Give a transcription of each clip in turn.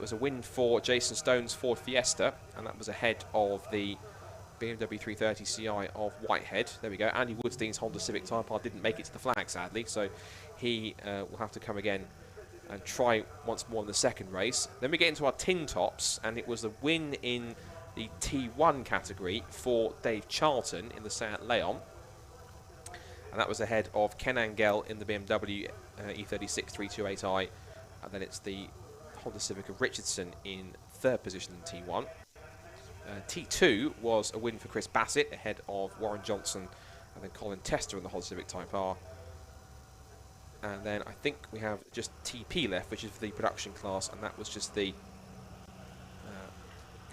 was a win for Jason Stone's Ford Fiesta, and that was ahead of the BMW 330 Ci of Whitehead. There we go. Andy Woodstein's Honda Civic Type R didn't make it to the flag, sadly, so he will have to come again and try once more in the second race. Then we get into our tin tops, and it was a win in the T1 category for Dave Charlton in the Seat Leon, and that was ahead of Ken Angel in the BMW E36 328i, and then it's the Honda Civic of Richardson in third position in T1. T2 was a win for Chris Bassett ahead of Warren Johnson and then Colin Tester in the Honda Civic Type R. And then I think we have just TP left, which is the production class, and that was just the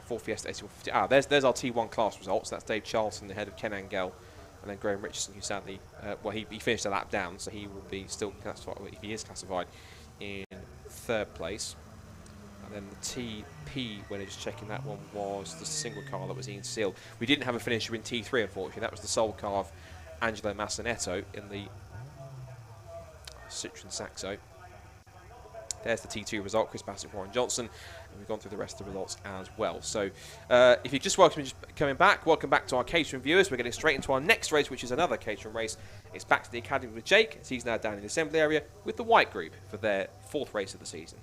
Ford Fiesta 8150. There's our T1 class results. That's Dave Charlton ahead of Ken Angel, and then Graham Richardson, who sadly, well, he finished a lap down, so he will be still classified, if he is classified, in third place. And then the TP, when I was just checking, that one was the single car that was Ian Seal. We didn't have a finisher in T3, unfortunately. That was the sole car of Angelo Massinetto in the Citroen Saxo. There's the T2 result, Chris Bassett, Warren Johnson, and we've gone through the rest of the results as well. So if you're just coming back, welcome back to our Caterham viewers. We're getting straight into our next race, which is another Caterham race. It's back to the Academy with Jake, as he's now down in the assembly area with the White Group for their fourth race of the season.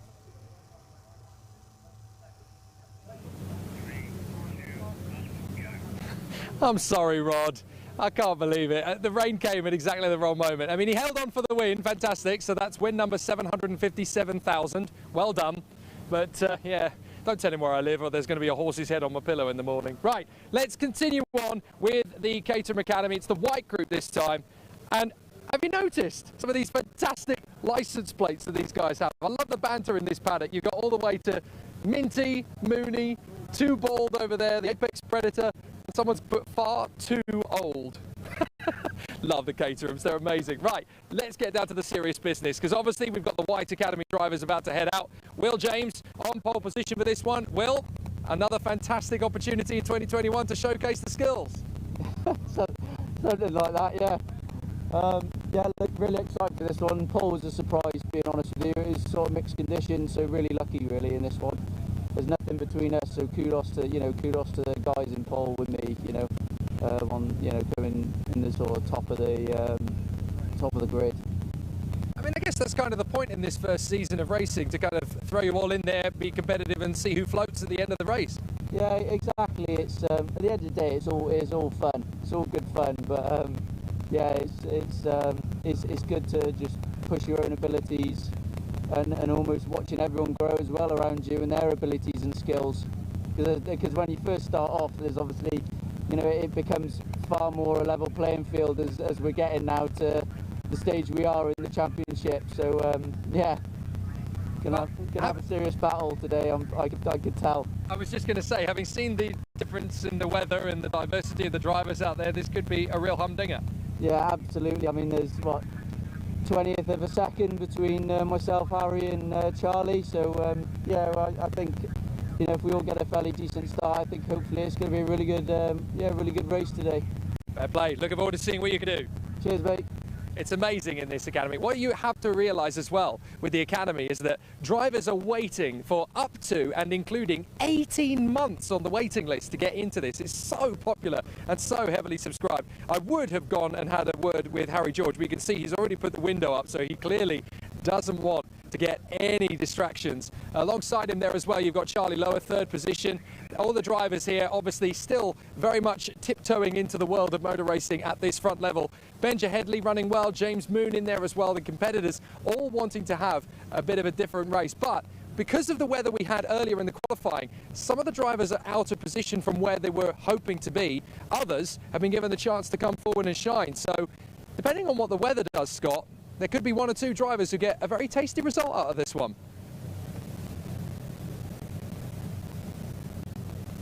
I'm sorry, Rod. I can't believe it. The rain came at exactly the wrong moment. I mean, he held on for the win. Fantastic. So that's win number 757,000. Well done. But, yeah, don't tell him where I live or there's going to be a horse's head on my pillow in the morning. Right, let's continue on with the Caterham Academy. It's the White Group this time. And have you noticed some of these fantastic license plates that these guys have? I love the banter in this paddock. You've got all the way to Minty, Mooney, Too Bald over there, the Apex Predator. Someone's put far too old. Love the Caterhams, they're amazing. Right, let's get down to the serious business, because obviously we've got the White Academy drivers about to head out. Will James on pole position for this one. Will, another fantastic opportunity in 2021 to showcase the skills. Something like that, yeah. Yeah, really excited for this one. Pole was a surprise, being honest with you. It was sort of mixed conditions, so really lucky really in this one. There's nothing between us, so kudos to the guys in pole with me, going in the sort of top of the grid. I mean, I guess that's kind of the point in this first season of racing, to kind of throw you all in there, be competitive, and see who floats at the end of the race. Yeah, exactly. It's at the end of the day, it's all fun. It's all good fun, but yeah, it's good to just push your own abilities. And almost watching everyone grow as well around you and their abilities and skills, because when you first start off, there's obviously, it becomes far more a level playing field as we're getting now to the stage we are in the championship. So yeah, gonna have a serious battle today. I could tell. I was just going to say, having seen the difference in the weather and the diversity of the drivers out there, this could be a real humdinger. Yeah, absolutely. I mean, there's 20th of a second between myself, Harry, and Charlie. So yeah, I think if we all get a fairly decent start, I think hopefully it's going to be a really good race today. Fair play. Looking forward to seeing what you can do. Cheers, mate. It's amazing in this academy. What you have to realise as well with the academy is that drivers are waiting for up to and including 18 months on the waiting list to get into this. It's so popular and so heavily subscribed. I would have gone and had a word with Harry George. We can see he's already put the window up, so he clearly doesn't want to get any distractions. Alongside him there as well, you've got Charlie Lower, third position. All the drivers here obviously still very much tiptoeing into the world of motor racing at this front level. Benja Headley running well, James Moon in there as well, the competitors all wanting to have a bit of a different race. But because of the weather we had earlier in the qualifying, some of the drivers are out of position from where they were hoping to be. Others have been given the chance to come forward and shine. So depending on what the weather does, Scott, there could be one or two drivers who get a very tasty result out of this one.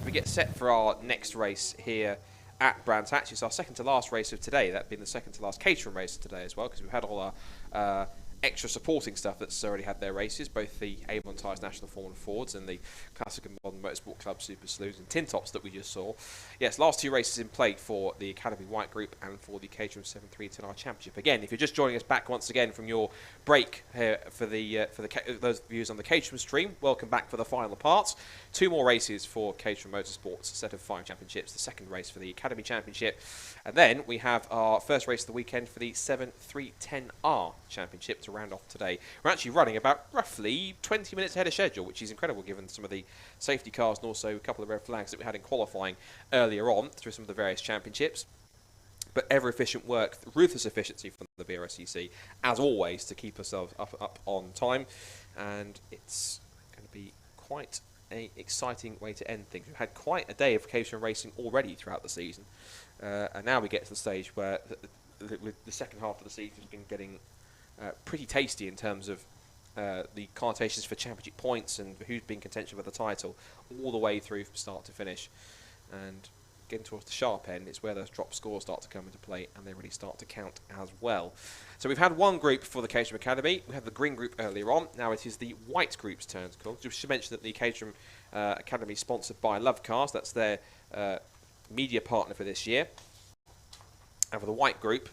We get set for our next race here at Brands Hatch. It's our second to last race of today, that being the second to last Caterham race of today as well, because we've had all our extra supporting stuff that's already had their races, both the Avon Tyres National Formula Fords and the Classic and Modern Motorsport Club Super Sloughs and Tin Tops that we just saw. Yes, last 2 races in play for the Academy White Group and for the Caterham 7.3 Championship. Again, if you're just joining us back once again from your break here for those viewers on the Caterham stream, welcome back for the final part. 2 more races for Caterham Motorsports, a set of 5 championships, the second race for the Academy Championship, and then we have our first race of the weekend for the 7.310R Championship to round off today. We're actually running about roughly 20 minutes ahead of schedule, which is incredible given some of the safety cars and also a couple of red flags that we had in qualifying earlier on through some of the various championships. But ever efficient work, ruthless efficiency from the Brscc, as always, to keep ourselves up on time. And it's going to be quite an exciting way to end things. We've had quite a day of Caterham racing already throughout the season. And now we get to the stage where the second half of the season has been getting pretty tasty in terms of the connotations for championship points and who's been contention for the title, all the way through from start to finish. And getting towards the sharp end, it's where those drop scores start to come into play and they really start to count as well. So we've had one group for the Caterham Academy. We had the green group earlier on. Now it is the white group's turn to call. Just to mention that the Caterham Academy is sponsored by Love Cars. That's their media partner for this year. And for the white group,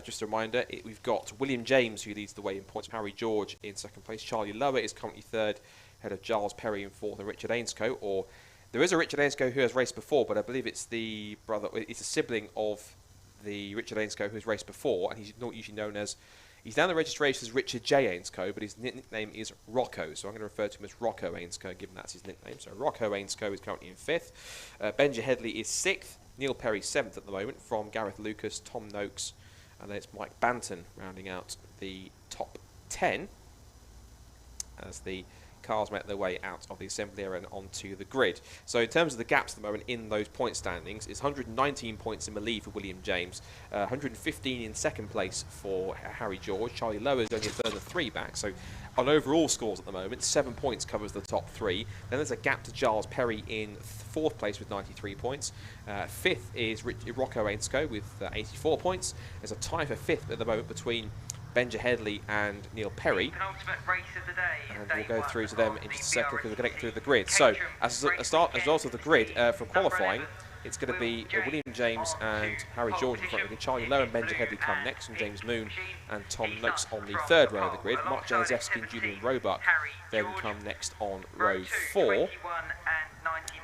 just a reminder, we've got William James, who leads the way in points, Harry George in second place, Charlie Lower is currently third, ahead of Giles Perry in fourth, and Richard Ainscoe. Or there is a Richard Ainscoe who has raced before, but I believe it's the brother, it's a sibling of the Richard Ainscoe who's raced before, and he's not usually known as, he's down the registration as Richard J. Ainscoe, but his nickname is Rocco, so I'm going to refer to him as Rocco Ainscoe, given that's his nickname. So Rocco Ainscoe is currently in fifth, Benja Headley is sixth, Neil Perry seventh at the moment, from Gareth Lucas, Tom Noakes, and then it's Mike Banton rounding out the top 10 as the cars make their way out of the assembly area and onto the grid. So in terms of the gaps at the moment in those point standings, it's 119 points in the lead for William James, 115 in second place for Harry George. Charlie Lower is only a further 3 back. So on overall scores at the moment, 7 points covers the top 3. Then there's a gap to Giles Perry in fourth place with 93 points. Fifth is Rocco Ainscoe with 84 points. There's a tie for fifth at the moment between Benja Headley and Neil Perry, and we'll go through to them in just a second because we're going to get through the grid. So as a result of the grid from qualifying, it's going to be William James and Harry George in front of Charlie Lowe and Benja Headley come next, and James Moon and Tom Noakes on the third row of the grid. Mark Janaszewski and Julian Roebuck then come next on row 4.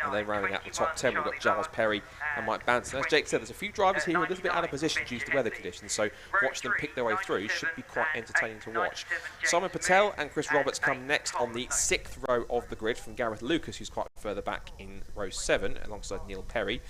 And then rounding out the top 10, we've got Giles Perry and Mike Banton. As Jake said, there's a few drivers here who are a little bit out of position due to the weather conditions, so watch them pick their way through should be quite entertaining to watch. Simon Patel and Chris Roberts come next on the 6th row of the grid from Gareth Lucas, who's quite further back in row 7 alongside Neil Perry.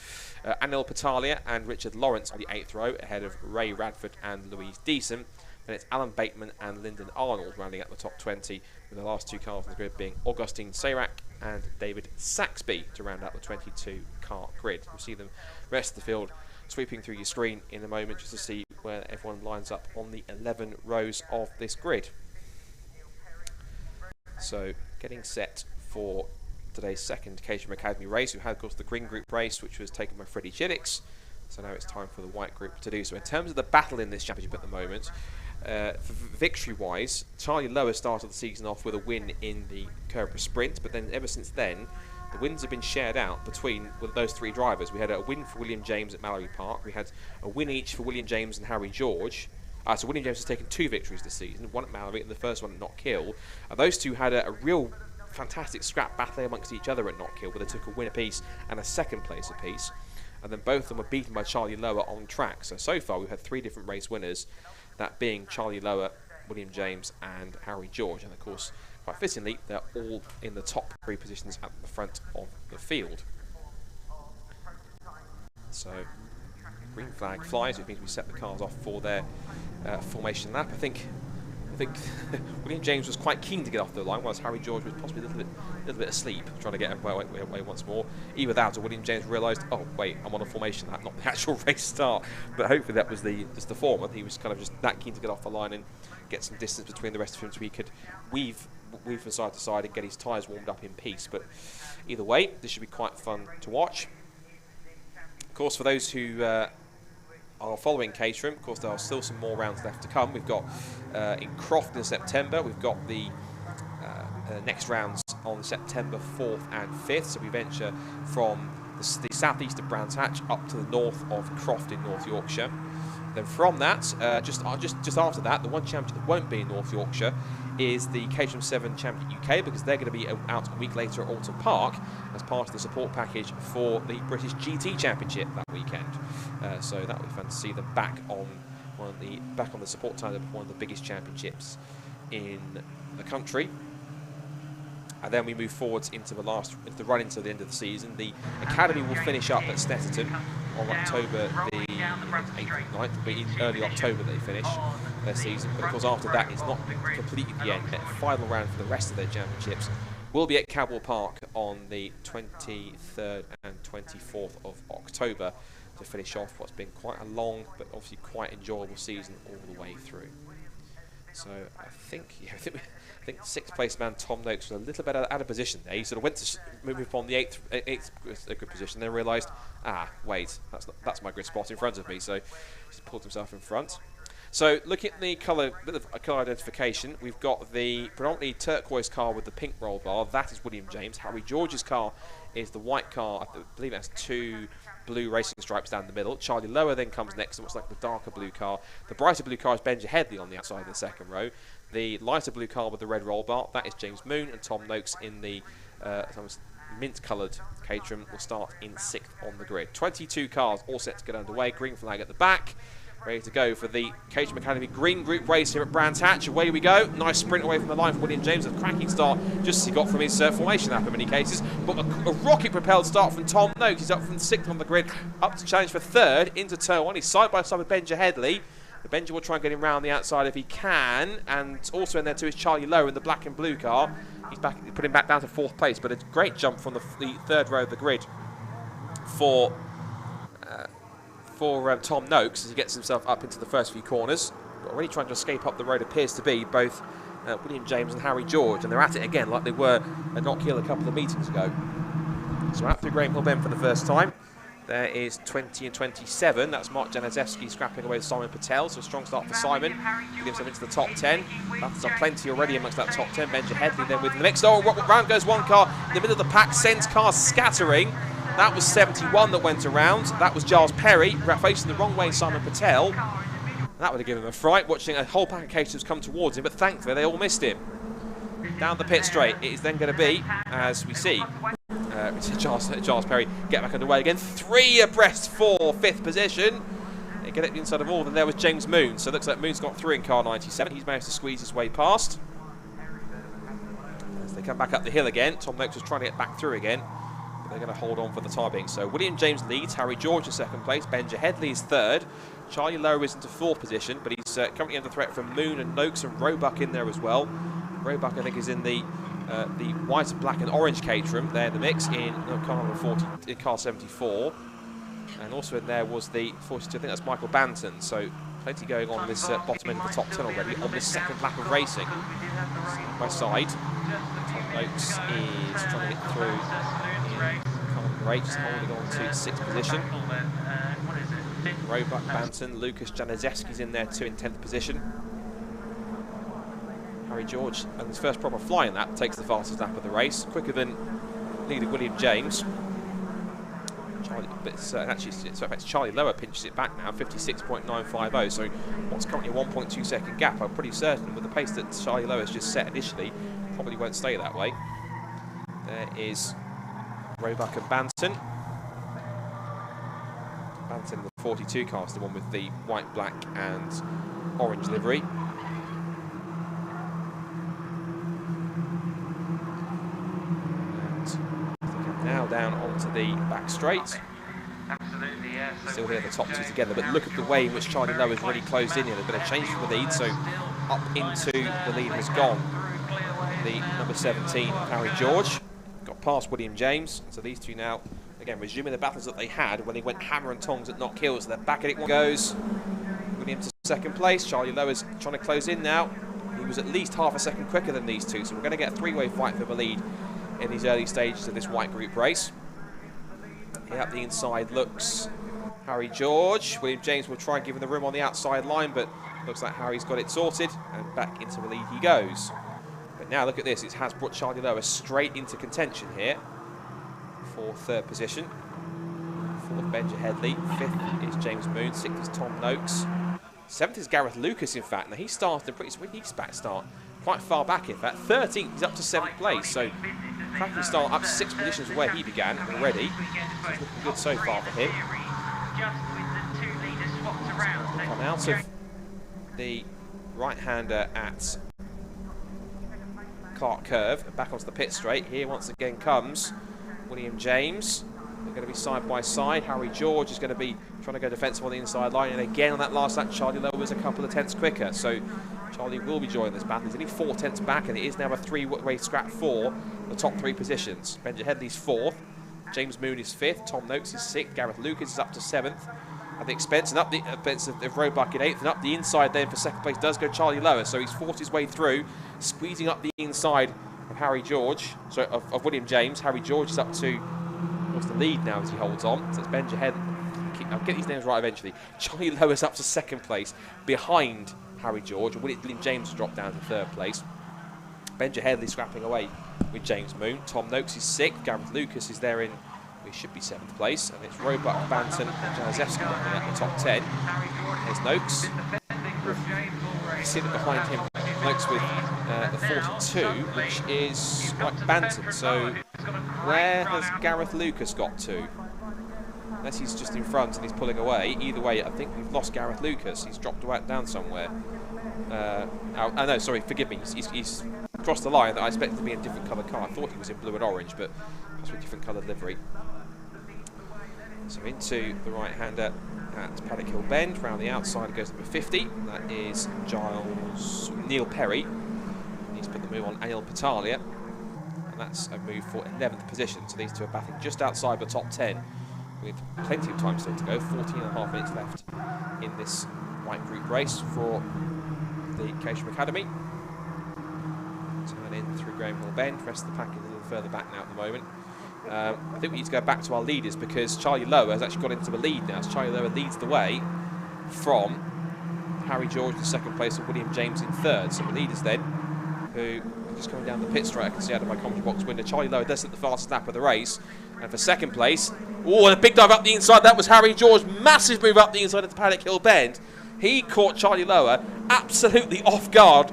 Anil Patalia and Richard Lawrence on the 8th row ahead of Ray Radford and Louise Deason. Then it's Alan Bateman and Lyndon Arnold rounding out the top 20, with the last 2 cars on the grid being Augustine Seyrac and David Saxby to round out the 22 car grid. You'll see the rest of the field sweeping through your screen in a moment just to see where everyone lines up on the 11 rows of this grid. So getting set for today's second Caterham Academy race. We had, of course, the green group race, which was taken by Freddie Chiddicks. So now it's time for the white group to do so. In terms of the battle in this championship at the moment, victory-wise, Charlie Lower started the season off with a win in the Cobra Sprint, but then ever since then, the wins have been shared out between those 3 drivers. We had a win for William James at Mallory Park. We had a win each for William James and Harry George. So William James has taken 2 victories this season, one at Mallory and the first one at Knockhill. And those two had a real fantastic scrap battle amongst each other at Knockhill, where they took a win apiece and a second place apiece. And then both of them were beaten by Charlie Lower on track. So far we've had 3 different race winners, that being Charlie Lower, William James and Harry George. And of course, quite fittingly, they're all in the top 3 positions at the front of the field. So green flag flies, which means we set the cars off for their formation lap. I think William James was quite keen to get off the line, whilst Harry George was possibly a little bit asleep, trying to get away once more. Either that, or William James realised, oh wait, I'm on a formation lap, not the actual race start. But hopefully that was just the former. He was kind of just that keen to get off the line and get some distance between the rest of him, so he could weave from side to side and get his tyres warmed up in peace. But either way, this should be quite fun to watch. Of course, for those who are following Caterham. Of course, there are still some more rounds left to come. We've got in Croft in September. We've got the next rounds on September 4th and 5th. So we venture from the southeast of Brands Hatch up to the north of Croft in North Yorkshire. Then from that, just after that, the one championship that won't be in North Yorkshire is the Caterham 7 Championship UK, because they're going to be out a week later at Alton Park as part of the support package for the British GT Championship that weekend. So that would be fun to see them back on the support side of one of the biggest championships in the country. And then we move forwards into the run into the end of the season. The Academy will finish up at Snetterton on October the 8th and 9th. It'll be in early October they finish their season. But of course after that it's not completely the end. The final round for the rest of their championships will be at Cabwell Park on the 23rd and 24th of October to finish off what's been quite a long but obviously quite enjoyable season all the way through. So I think sixth place man Tom Noakes was a little bit out of position there. He sort of went to move upon the eighth grid position, then realised, wait, that's my grid spot in front of me. So he's pulled himself in front. So looking at the colour identification, we've got the predominantly turquoise car with the pink roll bar. That is William James. Harry George's car is the white car. I believe it has 2 blue racing stripes down the middle. Charlie Lower then comes next, and looks like the darker blue car. The brighter blue car is Benja Headley on the outside of the second row. The lighter blue car with the red roll bar, that is James Moon, and Tom Noakes in the mint-coloured Caterham will start in 6th on the grid. 22 cars all set to get underway. Green flag at the back, ready to go for the Caterham Academy Green Group race here at Brands Hatch. Away we go. Nice sprint away from the line for William James. A cracking start just as he got from his formation lap in many cases. But a rocket-propelled start from Tom Noakes. He's up from 6th on the grid, up to challenge for 3rd into turn 1. He's side-by-side with Benja Headley. Benja will try and get him round the outside if he can, and also in there too is Charlie Lowe in the black and blue car. He's put him back down to 4th place, but a great jump from the 3rd row of the grid for Tom Noakes as he gets himself up into the first few corners. But already trying to escape up the road appears to be both William James and Harry George, and they're at it again like they were at Knock Hill a couple of meetings ago. So out through Graham Hill Bend for the first time. There is 20 and 27. That's Mark Janaszewski scrapping away with Simon Patel. So a strong start for Simon. Getting himself into the top 10. That's plenty already amongst that top 10. Benja Headley then with the next. Oh, round goes one car in the middle of the pack. Sends cars scattering. That was 71 that went around. That was Giles Perry facing the wrong way. Simon Patel. That would have given him a fright watching a whole pack of cases come towards him. But thankfully they all missed him. Down the pit straight. It is then going to be, as we see, Giles Perry get back underway again. 3 abreast for 5th position. They get it inside of all. Then there was James Moon. So it looks like Moon's got through in car 97. He's managed to squeeze his way past. As they come back up the hill again, Tom Noakes was trying to get back through again. But they're going to hold on for the time being. So William James leads. Harry George in 2nd place. Benja Headley is 3rd. Charlie Lowe is into 4th position. But he's currently under threat from Moon and Noakes and Roebuck in there as well. Roebuck, I think, is in the white, black and orange Caterham there in the mix in car number 40, in car 74. And also in there was the 42, I think that's Michael Banton. So plenty going on this bottom end of the top 10 already on this 2nd lap of racing. Side by side. Tom Noakes is trying to get through in car number 8, just holding on to 6th position. Roebuck, Banton, Lucas Janaszewski's in there too in 10th position. Harry George, and his first proper fly in that, takes the fastest lap of the race, quicker than leader William James. Charlie Lower pinches it back now, 56.950. So what's currently a 1.2 second gap, I'm pretty certain with the pace that Charlie Lower's just set initially, probably won't stay that way. There is Roebuck and Banton. Banton in the 42 car, the one with the white, black and orange livery. Now down onto the back straight. Still here, the top 2 together, but look at the way in which Charlie Lowe has really closed in here. There's been a change from the lead, so up into the lead has gone the number 17, Harry George. Got past William James, so these two now, again, resuming the battles that they had when they went hammer and tongs at Knock Hill. So they're back at it. One goes. William to 2nd place. Charlie Lowe is trying to close in now. He was at least half a second quicker than these two, so we're going to get a 3-way fight for the lead in these early stages of this white group race. Here up the inside looks Harry George. William James will try and give him the room on the outside line, but looks like Harry's got it sorted, and back into the lead he goes. But now look at this, it has brought Charlie Lower straight into contention here for third position. Fourth, Benja Headley. Fifth is James Moon. Sixth is Tom Noakes. Seventh is Gareth Lucas, in fact. Now he started a pretty sweet back start, quite far back, in fact. 13th, he's up to 7th place, so cracking start up 6 positions from where he began already. So it's looking good so far for him. Come out of the right-hander at Clark Curve and back onto the pit straight. Here once again comes William James. They're going to be side by side. Harry George is going to be trying to go defensive on the inside line, and again on that last lap Charlie Lowe was a couple of tenths quicker, so Charlie will be joining this battle. He's only 4 tenths back, and it is now a 3-way scrap for the top 3 positions. Benja Headley's 4th, James Moon is 5th, Tom Noakes is 6th, Gareth Lucas is up to 7th at the expense, and up the expense of Roebuck in 8th, and up the inside then for 2nd place does go Charlie Lowe, so he's forced his way through, squeezing up the inside of Harry George, sorry, of William James. Harry George is up to, what's the lead now as he holds on, so it's Benja Headley. I'll get these names right eventually. Charlie Lowe is up to 2nd place behind Harry George, and William James has dropped down to 3rd place. Benja Headley scrapping away with James Moon. Tom Noakes is 6th. Gareth Lucas is there in, he should be 7th place. And it's Roebuck, Banton and Janaszewski at the top 10. There's Noakes. You see that behind him, Noakes with the 42, which is like Banton. So where has Gareth Lucas got to? Unless he's just in front and he's pulling away. Either way, I think we've lost Gareth Lucas. He's dropped down somewhere. Oh no, sorry, forgive me. He's crossed the line that I expected to be in a different coloured car. I thought he was in blue and orange, but that's a different coloured livery. So into the right-hander at Paddock Hill Bend. Round the outside it goes number 50. That is Neil Perry. He's put the move on Anil Patalia. And that's a move for 11th position. So these two are battling just outside the top 10. With plenty of time still to go, 14.5 minutes left in this white group race for the Caterham Academy. Turn in through Graham Hill Bend, rest of the pack is a little further back now at the moment. I think we need to go back to our leaders because Charlie Lowe has actually got into the lead now. So Charlie Lowe leads the way from Harry George in 2nd place and William James in 3rd. So the leaders then, who are just coming down the pit straight, I can see out of my commentary box window. Charlie Lowe does it the fastest lap of the race. And for 2nd place, oh, and a big dive up the inside. That was Harry George. Massive move up the inside of the Paddock Hill Bend. He caught Charlie Lowe absolutely off guard.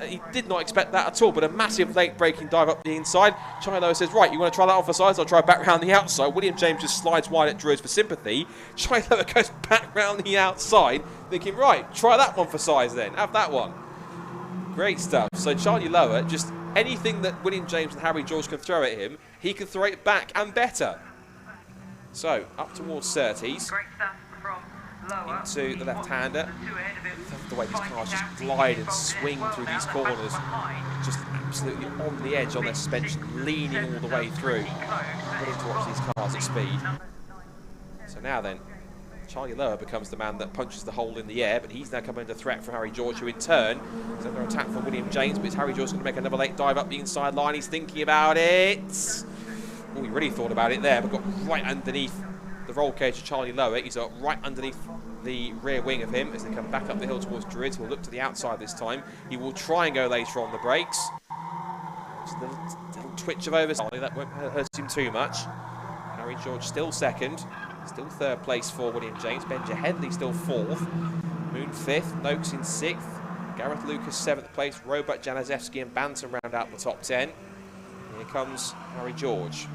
He did not expect that at all, but a massive late braking dive up the inside. Charlie Lowe says, right, you want to try that on for size? I'll try back round the outside. William James just slides wide at Druids for sympathy. Charlie Lowe goes back round the outside, thinking, right, try that one for size then. Have that one. Great stuff. So Charlie Lowe, just anything that William James and Harry George can throw at him, he can throw it back and better. So, up towards 30s. Into the left-hander. The way these cars just glide and swing through these corners. Just absolutely on the edge on their suspension, leaning all the way through. Brilliant to watch these cars at speed. So now then, Charlie Lowe becomes the man that punches the hole in the air, but he's now coming under threat from Harry George, who in turn is under attack from William James, but it's Harry George going to make another late dive up the inside line. He's thinking about it. Oh, he really thought about it there, but got right underneath the roll cage of Charlie Lowe. He's got right underneath the rear wing of him as they come back up the hill towards Druids. He'll look to the outside this time. He will try and go later on the brakes. Just a little twitch of oversight. That won't hurt him too much. Harry George still 2nd. Still 3rd place for William James. Benja Headley still 4th. Moon 5th. Noakes in 6th. Gareth Lucas 7th place. Roebuck, Janaszewski and Banton round out the top 10. Here comes Harry George.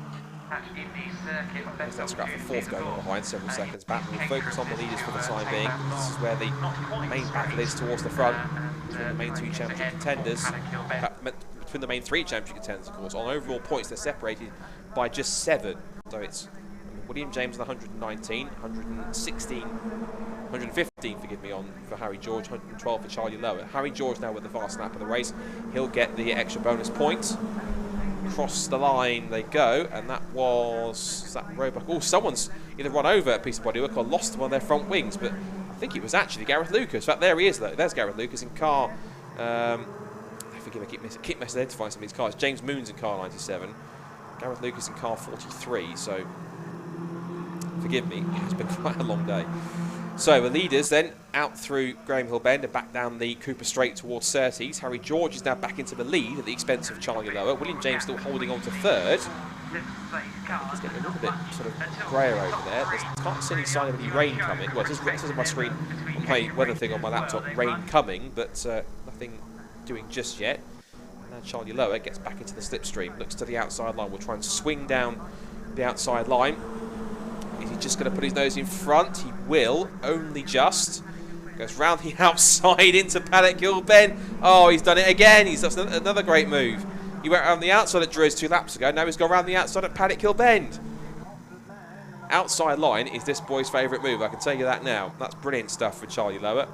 There's that scrap for 4th going on behind, several seconds back. We'll focus on the leaders for the time being. This is where the main battle is towards the front. Between the main 2 championship contenders. Between the main 3 championship contenders, of course. On overall points, they're separated by just 7. So it's William James on 119, 116, 115, forgive me, on for Harry George, 112 for Charlie Lowe. Harry George now with the fast lap of the race. He'll get the extra bonus point. Across the line they go, and that was that Roebuck. Oh, someone's either run over a piece of bodywork or lost one of their front wings, but I think it was actually Gareth Lucas. In fact, there he is, though. There's Gareth Lucas in car. Forgive me, I keep misidentifying some of these cars. James Moon's in car 97. Gareth Lucas in car 43, so Forgive me, it has been quite a long day. So the leaders then out through Graham Hill Bend and back down the Cooper Straight towards Surtees. Harry George is now back into the lead at the expense of Charlie Lower. William James still holding on to third. He's getting a little bit sort of grayer over there. Can't see any sign of any rain coming. Well, it says on my screen, on my weather thing on my laptop, rain coming, but nothing doing just yet. And now Charlie Lower gets back into the slipstream, looks to the outside line. We'll try and swing down the outside line. Is he just going to put his nose in front? He will, only just. Goes round the outside into Paddock Hill Bend. Oh, he's done it again. That's another great move. He went around the outside at Druids 2 laps ago. Now he's gone around the outside at Paddock Hill Bend. Outside line is this boy's favourite move. I can tell you that now. That's brilliant stuff for Charlie Lower.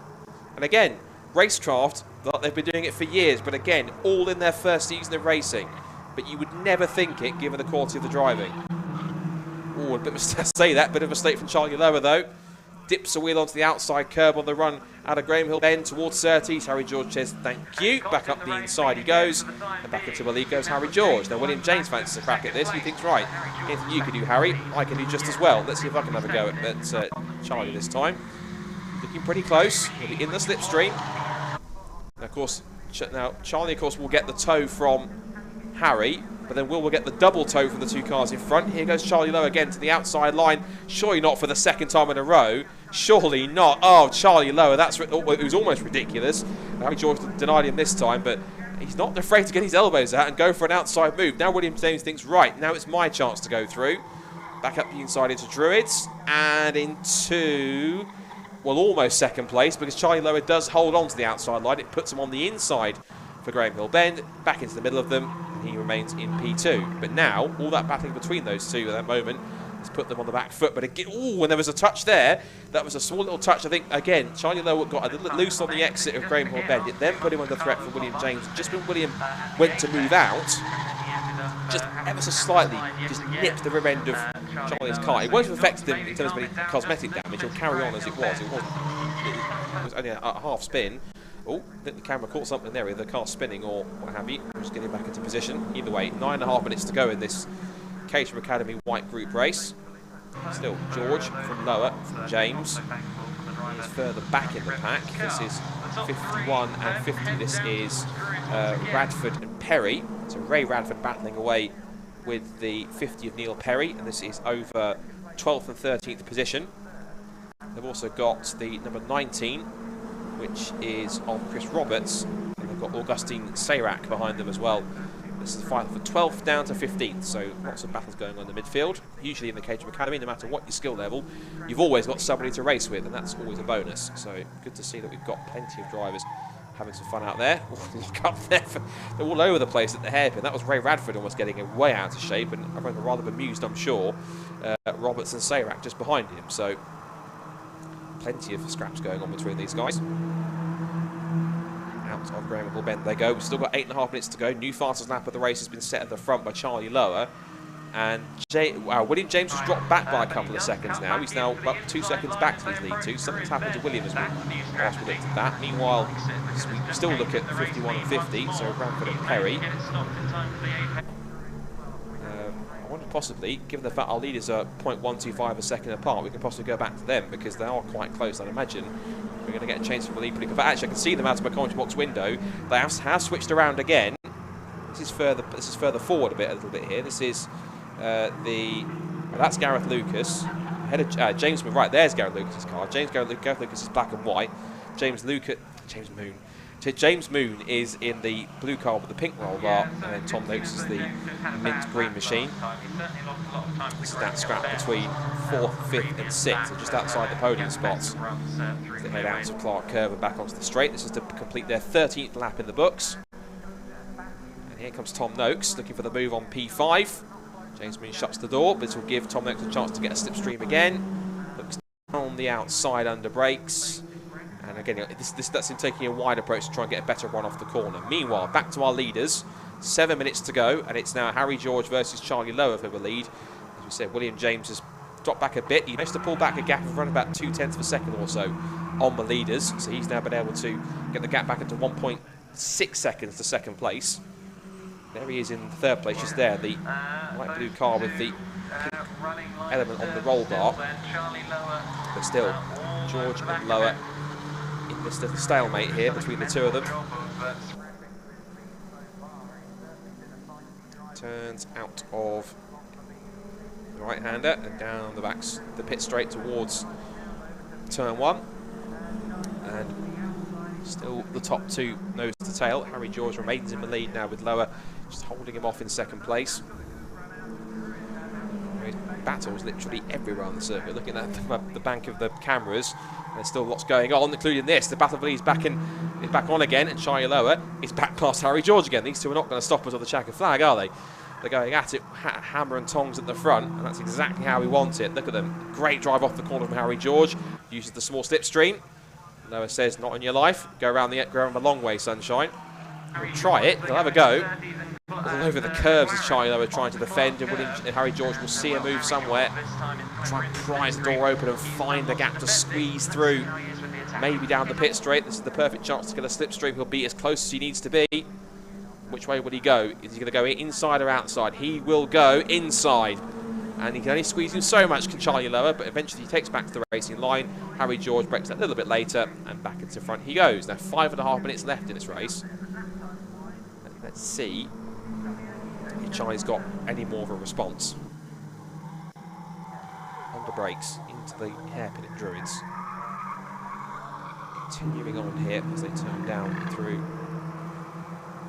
And again, Racecraft, they've been doing it for years. But again, all in their first season of racing. But you would never think it, given the quality of the driving. Oh, a bit of a say that. Bit of a mistake from Charlie Lower, though. Dips a wheel onto the outside curb on the run out of Graham Hill Bend towards Surtees. Harry George says thank you. Back up the inside he goes. And back into the lead goes Harry George. Now William James fancies a crack at this. He thinks, right, anything you can do, Harry, I can do just as well. Let's see if I can have a go at Charlie this time. Looking pretty close. He'll be in the slipstream. And of course, now Charlie, of course, will get the tow from Harry. But then Will get the double tow from the two cars in front. Here goes Charlie Lowe again to the outside line. Surely not for the second time in a row. Surely not. Oh, Charlie Lowe, it was almost ridiculous. Harry George denied him this time, but he's not afraid to get his elbows out and go for an outside move. Now William James thinks, right, now it's my chance to go through. Back up the inside into Druids and into, well, almost second place because Charlie Lowe does hold on to the outside line. It puts him on the inside for Graham Hill Bend, back into the middle of them. He remains in P2. But now, all that battling between those two at that moment has put them on the back foot. But again, when there was a touch there, that was a small little touch. I think, again, Charlie Lowe got a little loose on the exit of Graham Hill Bend. It then put him under threat from William James. Just when William went to move out, just ever so slightly, just nipped the rear end of Charlie's car. It won't have affected him in terms of any cosmetic damage. He'll carry on as it was. It was only a half spin. Oh, I think the camera caught something there, either the car spinning or what have you. Just getting back into position. Either way, 9.5 minutes to go in this Caterham Academy white group race. Still George from Lower, from James. He's further back in the pack. This is 51 and 50. This is Radford and Perry. So Ray Radford battling away with the 50 of Neil Perry. And this is over 12th and 13th position. They've also got the number 19, which is of Chris Roberts, and they've got Augustine Sayrak behind them as well. This is the fight for 12th down to 15th, so lots of battles going on in the midfield. Usually in the Caterham Academy, no matter what your skill level, you've always got somebody to race with, and that's always a bonus. So good to see that we've got plenty of drivers having some fun out there. Look up there, they're all over the place at the hairpin. That was Ray Radford almost getting way out of shape, and everyone rather bemused, I'm sure. Roberts and Sayrak just behind him, so plenty of scraps going on between these guys. Out of Graham Hill Bend they go. We've still got 8.5 minutes to go. New fastest lap of the race has been set at the front by Charlie Lower. And William James has dropped back by a couple of seconds now. He's now up 2 seconds back to his lead 2. Something's happened to William as we looked at that. Meanwhile, we still look at 51 and 50, so Bradford and Perry. I wonder possibly, given the fact our leaders are 0.125 a second apart, we can possibly go back to them because they are quite close, I'd imagine. We're going to get a chance for the lead pretty quick. But actually, I can see them out of my commentary box window. They have switched around again. This is further forward a little bit here. This is that's Gareth Lucas. Ahead of James Moon. Right, there's Gareth Lucas's car. Gareth Lucas is black and white. James Moon is in the blue car with the pink roll bar, and then Tom Noakes is the mint green machine. This is that scrap between 4th, 5th and 6th, so just outside the podium spots. As they head out to Clark Curve and back onto the straight. This is to complete their 13th lap in the books. And here comes Tom Noakes looking for the move on P5. James Moon shuts the door, but this will give Tom Noakes a chance to get a slipstream again. Looks on the outside under brakes. And again, that's him taking a wide approach to try and get a better run off the corner. Meanwhile, back to our leaders. 7 minutes to go, and it's now Harry George versus Charlie Lower for the lead. As we said, William James has dropped back a bit. He managed to pull back a gap of around about 0.2 of a second or so on the leaders. So he's now been able to get the gap back into 1.6 seconds to second place. There he is in third place, just there. The light blue car with the pink element on the roll bar. But still, George and Lower in this little stalemate here between the two of them. Turns out of the right-hander and down the pit straight towards turn 1. And still the top two nose to tail. Harry George remains in the lead now with Lower just holding him off in second place. Battles literally everywhere on the circuit. Looking at the bank of the cameras, there's still lots going on, including this. The battle for lead is back on again, and Charlie Lower is back past Harry George again. These two are not going to stop us on the checkered flag, are they? They're going at it, hammer and tongs at the front, and that's exactly how we want it. Look at them. Great drive off the corner from Harry George. Uses the small slipstream. Lower says, not in your life. Go around the long way, sunshine. We'll try it. They'll have a go. All over the curves as Charlie Lower trying to defend, and Harry George will see a move somewhere. Try and prise the door open and find the gap to squeeze through. Maybe down the pit straight. This is the perfect chance to get a slipstream. He'll be as close as he needs to be. Which way will he go? Is he going to go inside or outside? He will go inside. And he can only squeeze in so much, can Charlie Lower, but eventually he takes back to the racing line. Harry George breaks that a little bit later, and back into front he goes. Now 5.5 minutes left in this race. Let's see if Charlie's got any more of a response. Under brakes into the hairpin at Druids. Continuing on here as they turn down through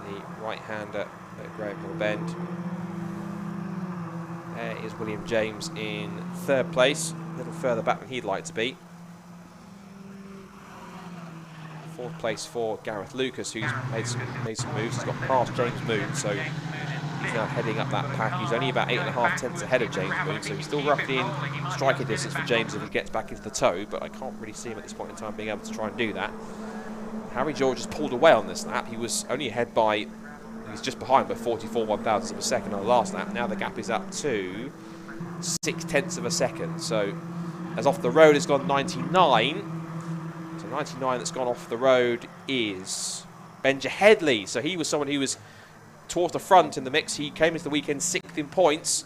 the right-hander at Graham Hill Bend. There is William James in third place, a little further back than he'd like to be. Fourth place for Gareth Lucas, who's made some moves. He's got past James Moon, so he's now heading up that pack. He's only about 8.5 tenths ahead of James Moon, so he's still roughly in striking distance for James if he gets back into the tow, but I can't really see him at this point in time being able to try and do that. Harry George has pulled away on this lap. He was only ahead by, he's just behind by 44 1,000ths of a second on the last lap. Now the gap is up to 6 tenths of a second. So as off the road has gone 99. So 99 that's gone off the road is Benja Headley. So he was someone who was towards the front in the mix. He came into the weekend 6th in points.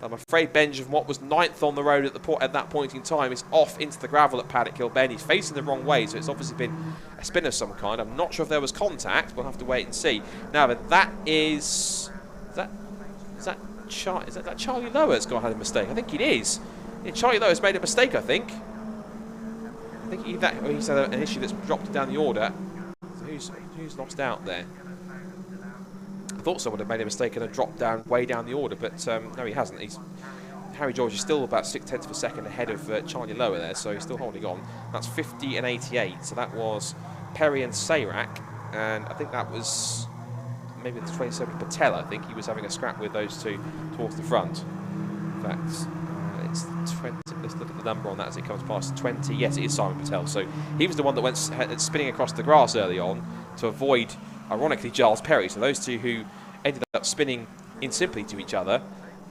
I'm afraid Benja, from what was 9th on the road at that point in time, is off into the gravel at Paddock Hill Bend. He's facing the wrong way, so it's obviously been a spin of some kind. I'm not sure if there was contact. We'll have to wait and see. Now, but that is that Charlie Lower's got had a mistake? I think it is. Yeah, Charlie Lower's made a mistake, I think. I think he's had an issue that's dropped down the order. So who's lost out there? I thought someone had made a mistake and had dropped down way down the order, but no, he hasn't. Harry George is still about 6 tenths of a second ahead of Charlie Lower there, so he's still holding on. That's 50 and 88, so that was Perry and Sayrak, and I think that was maybe the 27 Patel. I think he was having a scrap with those two towards the front. In fact, it's 20. Let's look at the number on that as it comes past 20. Yes, it is Simon Patel. So he was the one that went spinning across the grass early on to avoid, ironically, Giles Perry. So those two who ended up spinning in sympathy to each other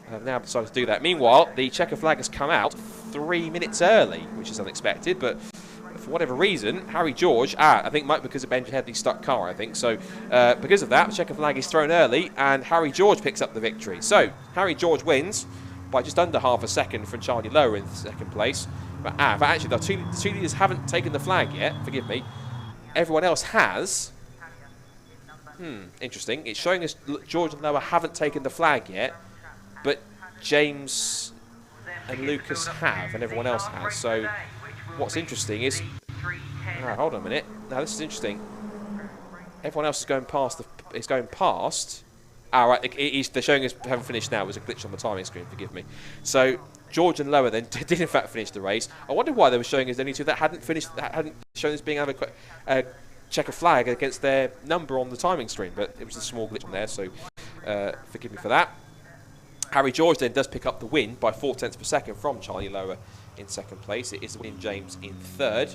have now decided to do that. Meanwhile, the checker flag has come out 3 minutes early, which is unexpected, but for whatever reason, Harry George, I think might because of Benja Headley's stuck car, I think. So because of that, the checker flag is thrown early, and Harry George picks up the victory. So Harry George wins by just under half a second from Charlie Lower in second place. But actually, the two leaders haven't taken the flag yet, forgive me. Everyone else has. Interesting. It's showing us George and Lower haven't taken the flag yet, but James and Lucas have, and everyone else has. So what's interesting is, hold on a minute. Now this is interesting. Everyone else is going past. Right, they're showing us haven't finished now. It was a glitch on the timing screen, forgive me. So George and Lower then did in fact finish the race. I wonder why they were showing us only two that hadn't finished, that hadn't shown us being able to check a flag against their number on the timing screen, but it was a small glitch on there, so forgive me for that. Harry George then does pick up the win by 4 tenths per second from Charlie Lower in second place. It is William James in third.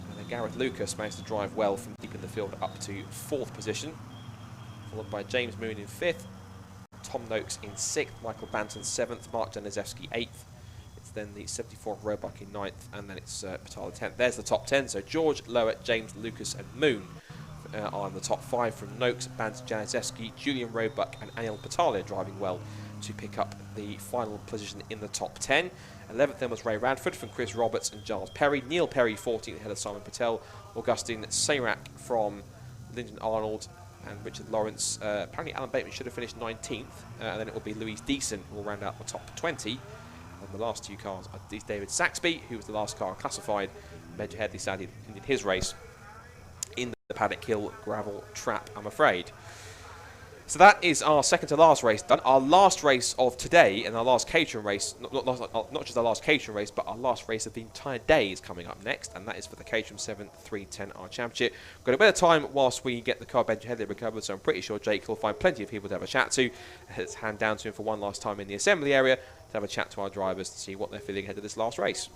And then Gareth Lucas managed to drive well from deep in the field up to 4th position, followed by James Moon in 5th, Tom Noakes in 6th, Michael Banton 7th, Mark Janaszewski 8th. It's then the 74 Roebuck in 9th, and then it's Patala 10th. There's the top 10. So George, Lower, James, Lucas and Moon are in the top 5 from Noakes, Banton, Janaszewski, Julian Roebuck and Anil Patala driving well to pick up the final position in the top 10. 11th then was Ray Radford from Chris Roberts and Giles Perry. Neil Perry 14th ahead of Simon Patel. Augustine Sayrak from Lyndon Arnold and Richard Lawrence. Apparently Alan Bateman should have finished 19th, and then it will be Louise Deason who will round out the top 20. And the last two cars are David Saxby, who was the last car classified. Major Headley sadly ended his race in the Paddock Hill gravel trap, I'm afraid. So that is our second to last race done. Our last race of today and our last catering race, not just our last catering race, but our last race of the entire day is coming up next, and that is for the Caterham 7 310R Championship. We've got a bit of time whilst we get the car Benji Headley recovered, so I'm pretty sure Jake will find plenty of people to have a chat to. Let's hand down to him for one last time in the assembly area to have a chat to our drivers to see what they're feeling ahead of this last race.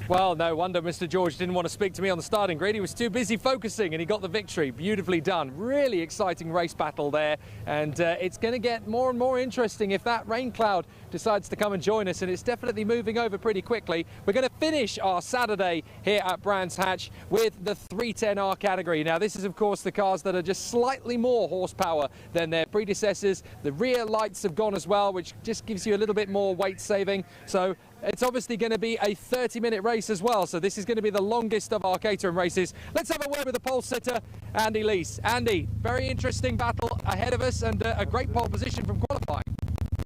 Well, no wonder Mr. George didn't want to speak to me on the starting grid. He was too busy focusing, and he got the victory. Beautifully done. Really exciting race battle there, and it's going to get more and more interesting if that rain cloud decides to come and join us, and it's definitely moving over pretty quickly. We're going to finish our Saturday here at Brands Hatch with the 310R category. Now, this is, of course, the cars that are just slightly more horsepower than their predecessors. The rear lights have gone as well, which just gives you a little bit more weight saving. So it's obviously going to be a 30-minute race as well, so this is going to be the longest of our Caterham races. Let's have a word with the pole sitter, Andy Leese. Andy, very interesting battle ahead of us, and a great pole position from qualifying.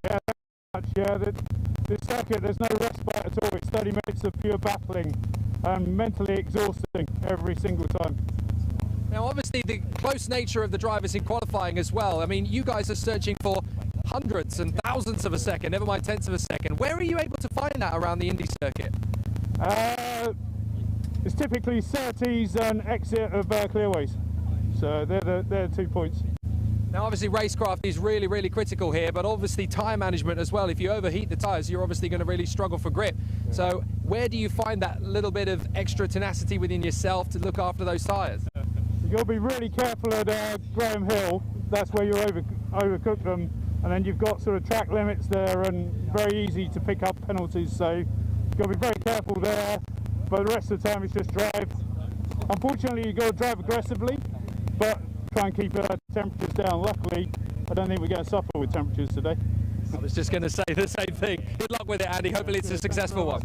Yeah, very much. Yeah, this circuit, there's no respite at all. It's 30 minutes of pure battling and mentally exhausting every single time. Now, obviously, the close nature of the drivers in qualifying as well. I mean, you guys are searching for hundredths and thousandths of a second, never mind tenths of a second. Where are you able to find that around the Indy circuit? It's typically Surtees and exit of clearways. So they're the 2 points. Now, obviously, racecraft is really, really critical here, but obviously tyre management as well. If you overheat the tyres, you're obviously going to really struggle for grip. Yeah. So where do you find that little bit of extra tenacity within yourself to look after those tyres? You've got to be really careful at Graham Hill. That's where you overcook them. And then you've got sort of track limits there and very easy to pick up penalties. So you've got to be very careful there. But the rest of the time it's just drive. Unfortunately, you've got to drive aggressively, but try and keep temperatures down. Luckily, I don't think we're going to suffer with temperatures today. I was just going to say the same thing. Good luck with it, Andy. Hopefully it's a successful one.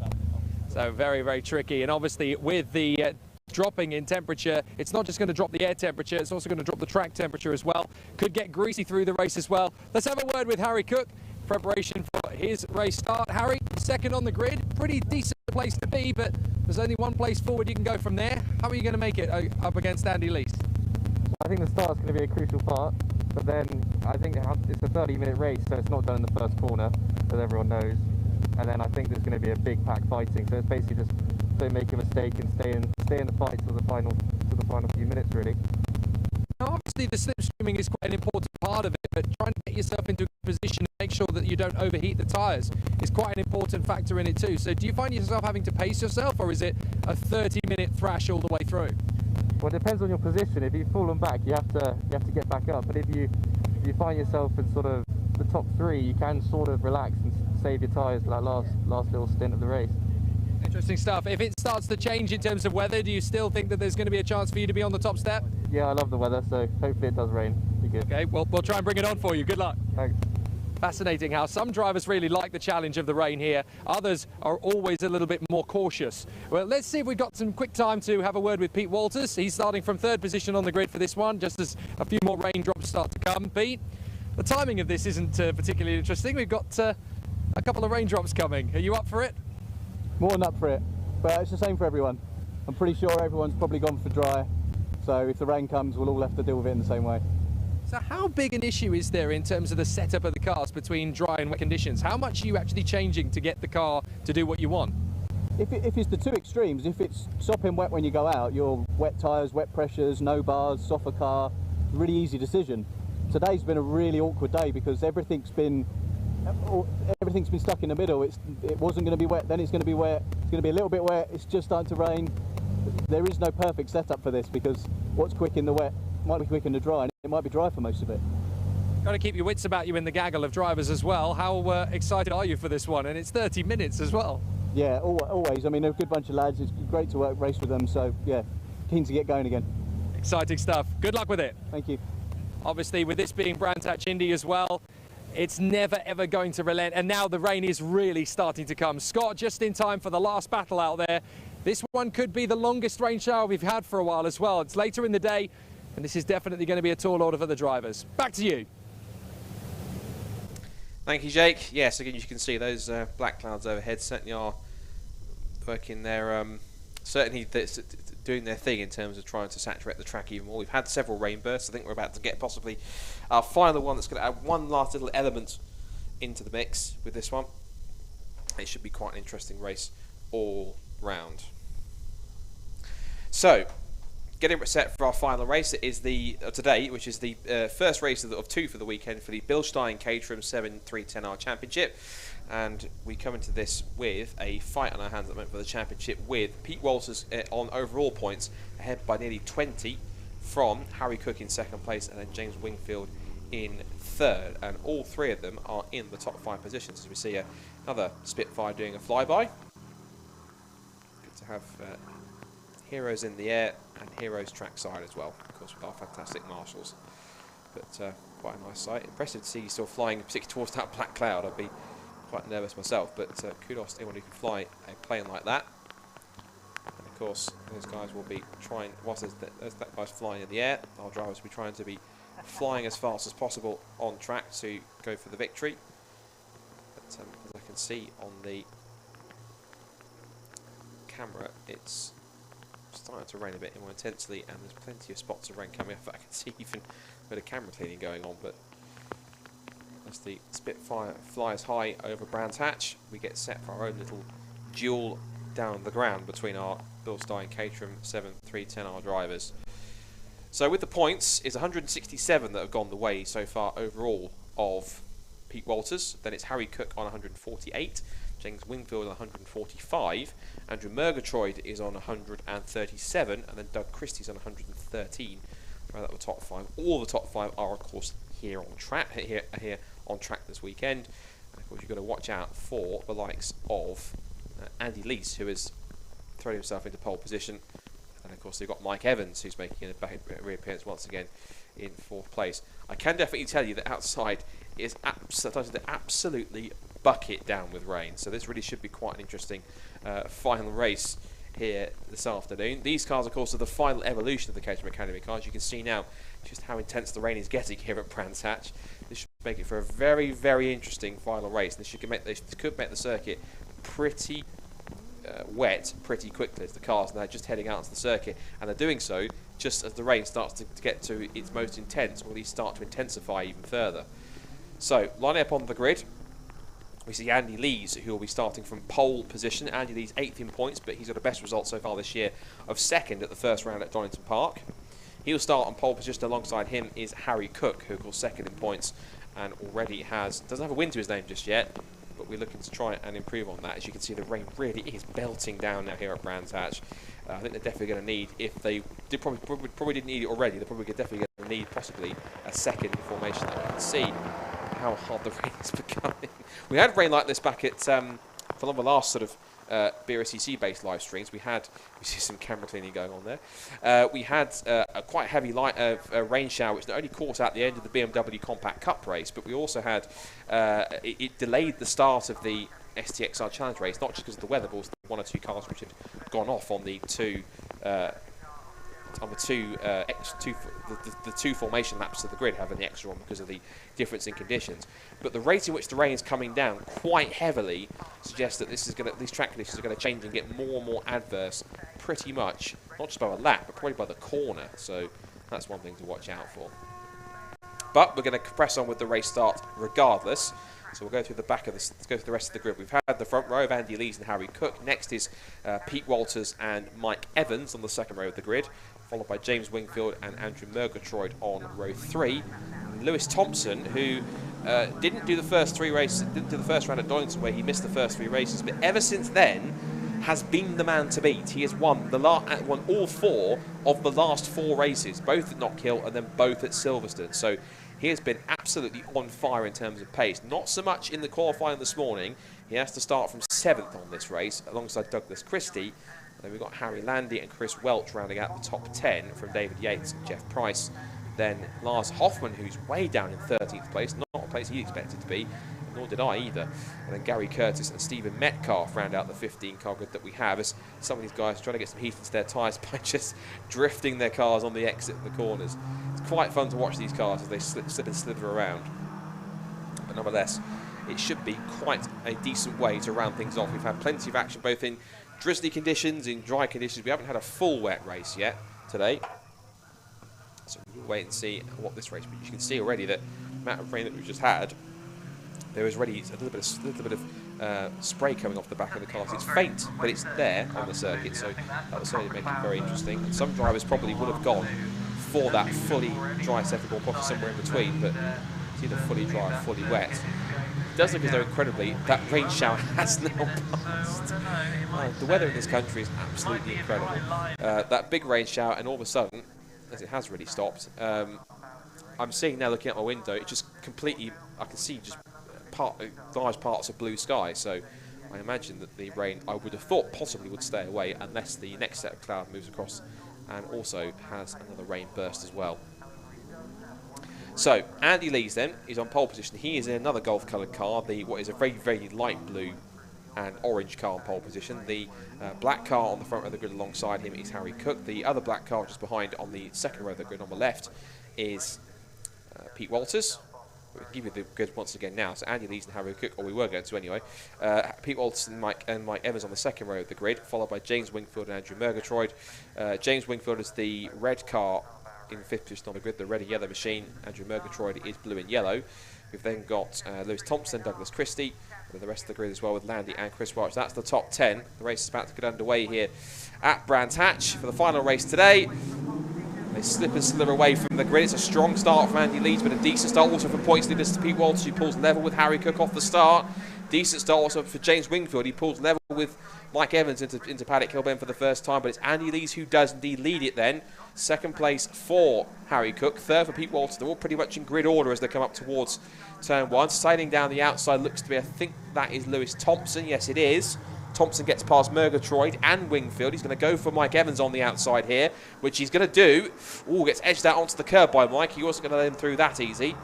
So very, very tricky. And obviously with the dropping in temperature, it's not just going to drop the air temperature, it's also going to drop the track temperature as well. Could get greasy through the race as well. Let's have a word with Harry Cook. Preparation for his race start. Harry, second on the grid. Pretty decent place to be, but there's only one place forward you can go from there. How are you going to make it up against Andy Leese? I think the start's going to be a crucial part, but then I think it's a 30-minute race, so it's not done in the first corner, as everyone knows. And then I think there's going to be a big pack fighting, so it's basically just don't make a mistake and stay in the fight to the final few minutes, really. Now, obviously the slipstreaming is quite an important part of it, but trying to get yourself into a good position and make sure that you don't overheat the tyres is quite an important factor in it too. So do you find yourself having to pace yourself, or is it a 30-minute thrash all the way through? Well, it depends on your position. If you've fallen back, you have to get back up. But if you find yourself in sort of the top three, you can sort of relax and save your tyres for that last little stint of the race. Interesting stuff. If it starts to change in terms of weather, do you still think that there's going to be a chance for you to be on the top step? Yeah, I love the weather, so hopefully it does rain. Be good. Okay, well, we'll try and bring it on for you. Good luck. Thanks. Fascinating how some drivers really like the challenge of the rain here. Others are always a little bit more cautious. Well, let's see if we've got some quick time to have a word with Pete Walters. He's starting from third position on the grid for this one, just as a few more raindrops start to come. Pete, the timing of this isn't particularly interesting. We've got a couple of raindrops coming. Are you up for it? More than up for it, but it's the same for everyone. I'm pretty sure everyone's probably gone for dry, so if the rain comes, we'll all have to deal with it in the same way. So how big an issue is there in terms of the setup of the cars between dry and wet conditions? How much are you actually changing to get the car to do what you want? If it's the two extremes, if it's sopping wet when you go out, you're wet tyres, wet pressures, no bars, softer car, really easy decision. Today's been a really awkward day because everything's been stuck in the middle. It wasn't going to be wet, then it's going to be wet, it's going to be a little bit wet, it's just starting to rain. There is no perfect setup for this because what's quick in the wet might be quick in the dry, and it might be dry for most of it. Got to keep your wits about you in the gaggle of drivers as well. How excited are you for this one? And it's 30 minutes as well. Yeah, always. I mean, they're a good bunch of lads. It's great to race with them. So, yeah, keen to get going again. Exciting stuff. Good luck with it. Thank you. Obviously, with this being Brands Hatch Indy as well, It's never, ever going to relent. And now the rain is really starting to come. Scott, just in time for the last battle out there. This one could be the longest rain shower we've had for a while as well. It's later in the day, and this is definitely going to be a tall order for the drivers. Back to you. Thank you, Jake. Yes, again, you can see those black clouds overhead certainly are working their, certainly doing their thing in terms of trying to saturate the track even more. We've had several rain bursts. I think we're about to get possibly our final one that's going to add one last little element into the mix with this one. It should be quite an interesting race all round. So, getting set for our final race. It is the today, which is the first race of two for the weekend for the Brscc Caterham 7-310R Championship. And we come into this with a fight on our hands at the moment for the championship, with Pete Walters on overall points ahead by nearly 20 from Harry Cook in second place and then James Wingfield in third. And all three of them are in the top 5 positions, as we see another Spitfire doing a flyby. Good to have heroes in the air and heroes trackside as well, of course, with our fantastic marshals. But quite a nice sight. Impressive to see you still flying, particularly towards that black cloud. I'd be quite nervous myself, but kudos to anyone who can fly a plane like that. And of course, those guys will be trying, whilst there's that guy's flying in the air, our drivers will be trying to be flying as fast as possible on track to go for the victory. But as I can see on the camera, it's starting to rain a bit more intensely, and there's plenty of spots of rain coming up. I can see even a bit of camera cleaning going on, but as the Spitfire flies high over Brands Hatch, we get set for our own little duel down the ground between our Brscc and Caterham 7-310R drivers. So with the points, it's 167 that have gone the way so far overall of Pete Walters. Then it's Harry Cook on 148, James Wingfield on 145, Andrew Murgatroyd is on 137, and then Doug Christie's on 113. Right at the top 5. All the top 5 are, of course, here on track. Here on track this weekend. And of course, you've got to watch out for the likes of Andy Lees, who has thrown himself into pole position. And of course, they've got Mike Evans, who's making a reappearance once again in 4th place. I can definitely tell you that outside is absolutely bucket down with rain. So this really should be quite an interesting final race here this afternoon. These cars, of course, are the final evolution of the Caterham Academy cars. You can see now just how intense the rain is getting here at Brands Hatch. This should make it for a very, very interesting final race. This could make the circuit pretty wet pretty quickly as the cars now just heading out onto the circuit, and they're doing so just as the rain starts to get to its most intense, or at least start to intensify even further. So, lining up on the grid, we see Andy Lees, who will be starting from pole position. Andy Lees 8th in points, but he's got a best result so far this year of 2nd at the first round at Donington Park. He'll start on pole position. Alongside him is Harry Cook, who goes 2nd in points and already doesn't have a win to his name just yet, but we're looking to try and improve on that. As you can see, the rain really is belting down now here at Brands Hatch. I think they're definitely going to need, if they did probably didn't need it already, they're probably definitely going to need possibly a second formation. That we can see how hard the rain is becoming. We had rain like this back at for the last sort of Brscc based live streams. We see some camera cleaning going on there. We had a quite heavy rain shower, which not only caught out the end of the BMW Compact Cup race, but we also had it delayed the start of the STXR Challenge race, not just because of the weather, but also one or two cars which had gone off on the two formation laps of the grid, having the extra one because of the difference in conditions. But the rate in which the rain is coming down quite heavily suggests that these track conditions are going to change and get more and more adverse pretty much, not just by the lap, but probably by the corner. So that's one thing to watch out for. But we're going to press on with the race start regardless. So we'll go through the back of this. Let's go through the rest of the grid. We've had the front row of Andy Lees and Harry Cook. Next is Pete Walters and Mike Evans on the second row of the grid, followed by James Wingfield and Andrew Murgatroyd on row 3. And Lewis Thompson, who didn't do the first round at Donington, where he missed the first 3 races, but ever since then has been the man to beat. He has won all 4 of the last 4 races, both at Knockhill and then both at Silverstone. So he has been absolutely on fire in terms of pace. Not so much in the qualifying this morning. He has to start from 7th on this race alongside Douglas Christie. Then we've got Harry Landy and Chris Welch rounding out the top 10 from David Yates and Jeff Price. Then Lars Hoffman, who's way down in 13th place, not place he expected to be, nor did I either. And then Gary Curtis and Stephen Metcalf round out the 15-car grid that we have, as some of these guys are trying to get some heat into their tyres by just drifting their cars on the exit of the corners. It's quite fun to watch these cars as they slip and slither around. But nonetheless, it should be quite a decent way to round things off. We've had plenty of action both in drizzly conditions, in dry conditions. We haven't had a full wet race yet today. So we'll wait and see what this race, but you can see already that the amount of rain that we've just had, there is already a little bit of spray coming off the back of the cars. It's faint, but it's there on the circuit, so that will certainly make it very interesting. And some drivers probably would have gone for that fully dry second ball, possibly somewhere in between, but it's either fully dry or fully wet. It does look as though, incredibly, that rain shower has now passed. The weather in this country is absolutely incredible. That big rain shower, and all of a sudden, as it has really stopped, I'm seeing now, looking out my window, it just completely, I can see just large parts of blue sky. So I imagine that the rain, I would have thought, possibly would stay away unless the next set of cloud moves across and also has another rain burst as well. So Andy Lees then is on pole position. He is in another golf coloured car, what is a very, very light blue and orange car on pole position. The black car on the front row of the grid alongside him is Harry Cook. The other black car just behind on the second row of the grid on the left is Pete Walters. We'll give you the grid once again now. So Andy Lees and Harry Cook, or we were going to anyway. Pete Walters and Mike Evans on the second row of the grid, followed by James Wingfield and Andrew Murgatroyd. James Wingfield is the red car in fifth position on the grid, the red and yellow machine. Andrew Murgatroyd is blue and yellow. We've then got Lewis Thompson, Douglas Christie, and the rest of the grid as well with Landy and Chris Welch. That's the top 10. The race is about to get underway here at Brands Hatch for the final race today. They slip and slither away from the grid. It's a strong start from Andy Lees, but a decent start also from points leaders to Pete Walters, who pulls level with Harry Cook off the start. Decent start also for James Wingfield. He pulls level with Mike Evans into Paddock Kilburn for the first time, but it's Andy Lees who does indeed lead it then. Second place for Harry Cook. Third for Pete Walters. They're all pretty much in grid order as they come up towards turn one. Sailing down the outside looks to be, I think that is Lewis Thompson. Yes, it is. Thompson gets past Murgatroyd and Wingfield. He's going to go for Mike Evans on the outside here, which he's going to do. Ooh, gets edged out onto the curb by Mike. He wasn't going to let him through that easy.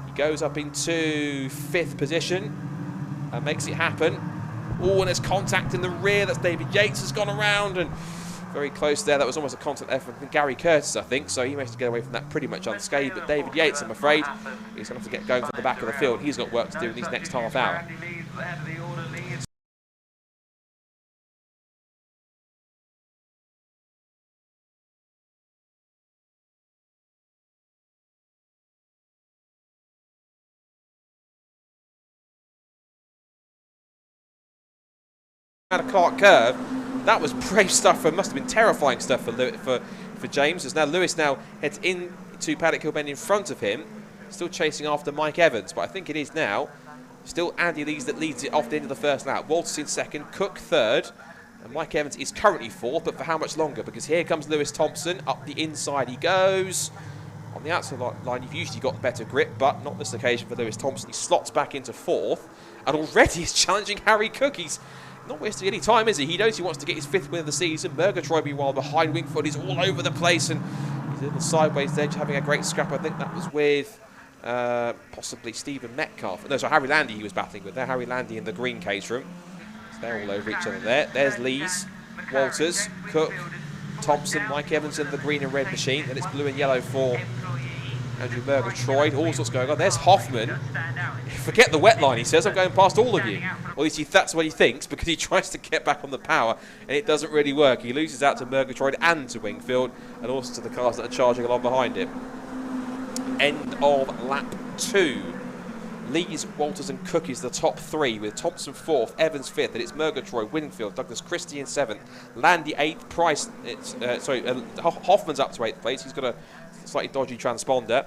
He goes up into fifth position and makes it happen. Oh, and there's contact in the rear. That's David Yates has gone around and very close there. That was almost a contact effort from Gary Curtis, I think. So he managed to get away from that pretty much unscathed. But David Yates, I'm afraid, he's going to have to get going from the back of the field. He's got work to do in these next half hour. At a Clark curve, that was brave stuff. Must have been terrifying stuff for James. As now Lewis heads into Paddock Kilburn in front of him, still chasing after Mike Evans. But I think it is now still Andy Lees that leads it off the end of the first lap. Walters in second, Cook third, and Mike Evans is currently fourth. But for how much longer? Because here comes Lewis Thompson up the inside. He goes. On the outside line, you've usually got better grip, but not this occasion for Lewis Thompson. He slots back into fourth, and already he's challenging Harry Cook. He's not wasting any time, is he? He knows he wants to get his fifth win of the season. Murgatroyd, meanwhile, behind Wingfield, is all over the place, and he's a little sideways edge, having a great scrap. I think that was with possibly Stephen Metcalf. No, so Harry Landy he was battling with there. Harry Landy in the green Caterham. So they're all over each other there. There's Lees, Walters, Cook, Thompson, Mike Evans in the green and red machine. Then it's blue and yellow for Andrew Murgatroyd. All sorts going on. There's Hoffman. Forget the wet line, he says. I'm going past all of you. Or at least that's what he thinks, because he tries to get back on the power, and it doesn't really work. He loses out to Murgatroyd and to Wingfield, and also to the cars that are charging along behind him. End of lap 2. Lees, Walters and Cook is the top 3, with Thompson 4th, Evans 5th, and it's Murgatroyd, Wingfield, Douglas Christie in 7th, Landy 8th, Price, Hoffman's up to 8th place. He's got a slightly dodgy transponder.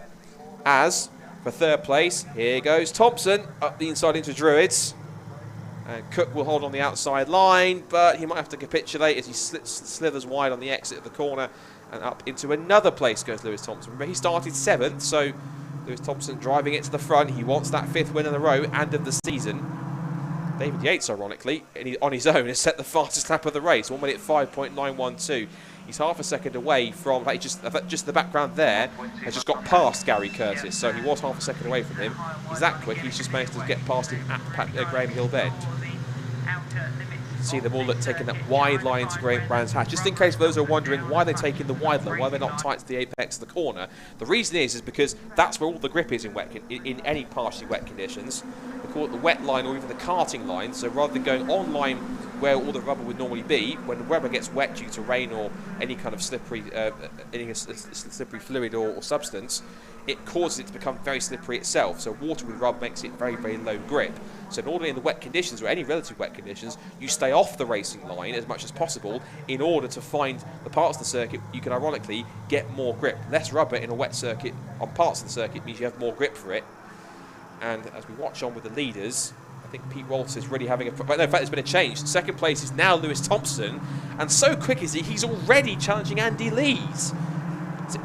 As for 3rd place, here goes Thompson up the inside into Druids. And Cook will hold on the outside line, but he might have to capitulate as he slithers wide on the exit of the corner, and up into another place goes Lewis Thompson. Remember, he started 7th, so Lewis Thompson driving it to the front. He wants that 5th win in a row and of the season. David Yates, ironically, on his own, has set the fastest lap of the race, 1 minute 5.912. He's half a second away from, like, just the background there has just got past Gary Curtis, so he was half a second away from him. He's that quick, he's just managed to get past him at Graham Hill Bend. See them all taking that wide line to Brands Hatch. Just in case those are wondering why they're taking the wide line, why they're not tight to the apex of the corner. The reason is because that's where all the grip is in any partially wet conditions. We call it the wet line or even the karting line. So rather than going on line where all the rubber would normally be, when the rubber gets wet due to rain or any kind of slippery fluid or substance, it causes it to become very slippery itself. So water with rubber makes it very, very low grip. So normally in the wet conditions, or any relative wet conditions, you stay off the racing line as much as possible in order to find the parts of the circuit you can ironically get more grip. Less rubber in a wet circuit on parts of the circuit means you have more grip for it. And as we watch on with the leaders, I think Pete Walters is really having a... But no, in fact, there's been a change. Second place is now Lewis Thompson. And so quick is he, he's already challenging Andy Lees.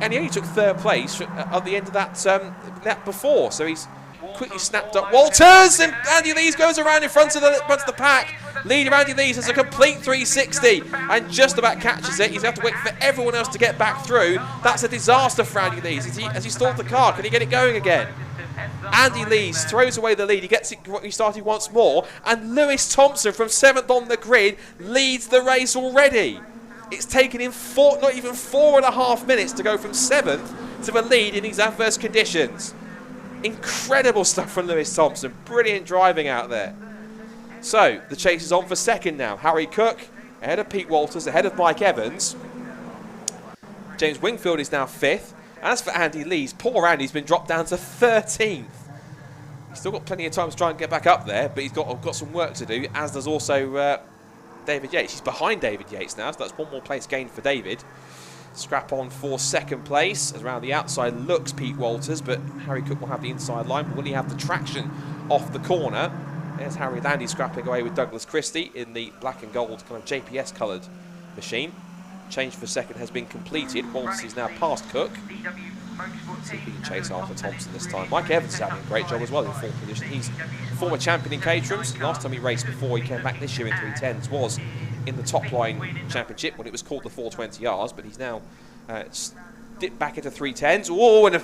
And he only took third place at the end of that before. So he's quickly snapped up Walters, and Andy Lees goes around in front of the pack. Leader Andy Lees has a complete 360 and just about catches it. He's going to have to wait for everyone else to get back through. That's a disaster for Andy Lees. As he stalled the car, can he get it going again? Andy Lees throws away the lead. He gets it restarted once more, and Lewis Thompson from 7th on the grid leads the race already. It's taken him not even 4.5 minutes to go from 7th to the lead in these adverse conditions. Incredible stuff from Lewis Thompson. Brilliant driving out there. So, the chase is on for second now. Harry Cook ahead of Pete Walters, ahead of Mike Evans. James Wingfield is now 5th. As for Andy Lees, poor Andy's been dropped down to 13th. He's still got plenty of time to try and get back up there, but he's got some work to do, as does also David Yates. He's behind David Yates now, so that's one more place gained for David. Scrap on for second place. As around the outside looks Pete Walters, but Harry Cook will have the inside line. But will he have the traction off the corner? There's Harry Landy scrapping away with Douglas Christie in the black and gold kind of JPS coloured machine. Change for second has been completed. Walters is now past Cook. See if he can chase after Thompson this time. Mike Evans is having a great job as well in fourth position. He's former champion in Caterhams. Last time he raced before he came back this year in 310s was in the top line championship when it was called the 420Rs, but he's now dipped back into 310s. Oh, and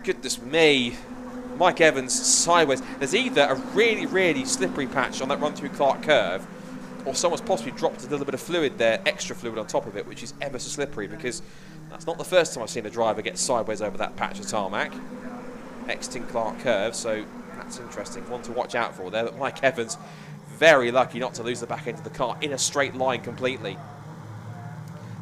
goodness me, Mike Evans sideways. There's either a really, really slippery patch on that run through Clark curve, or someone's possibly dropped a little bit of fluid there, extra fluid on top of it, which is ever so slippery, because that's not the first time I've seen a driver get sideways over that patch of tarmac. Exiting Clark curve, so that's interesting. One to watch out for there, but Mike Evans very lucky not to lose the back end of the car in a straight line completely.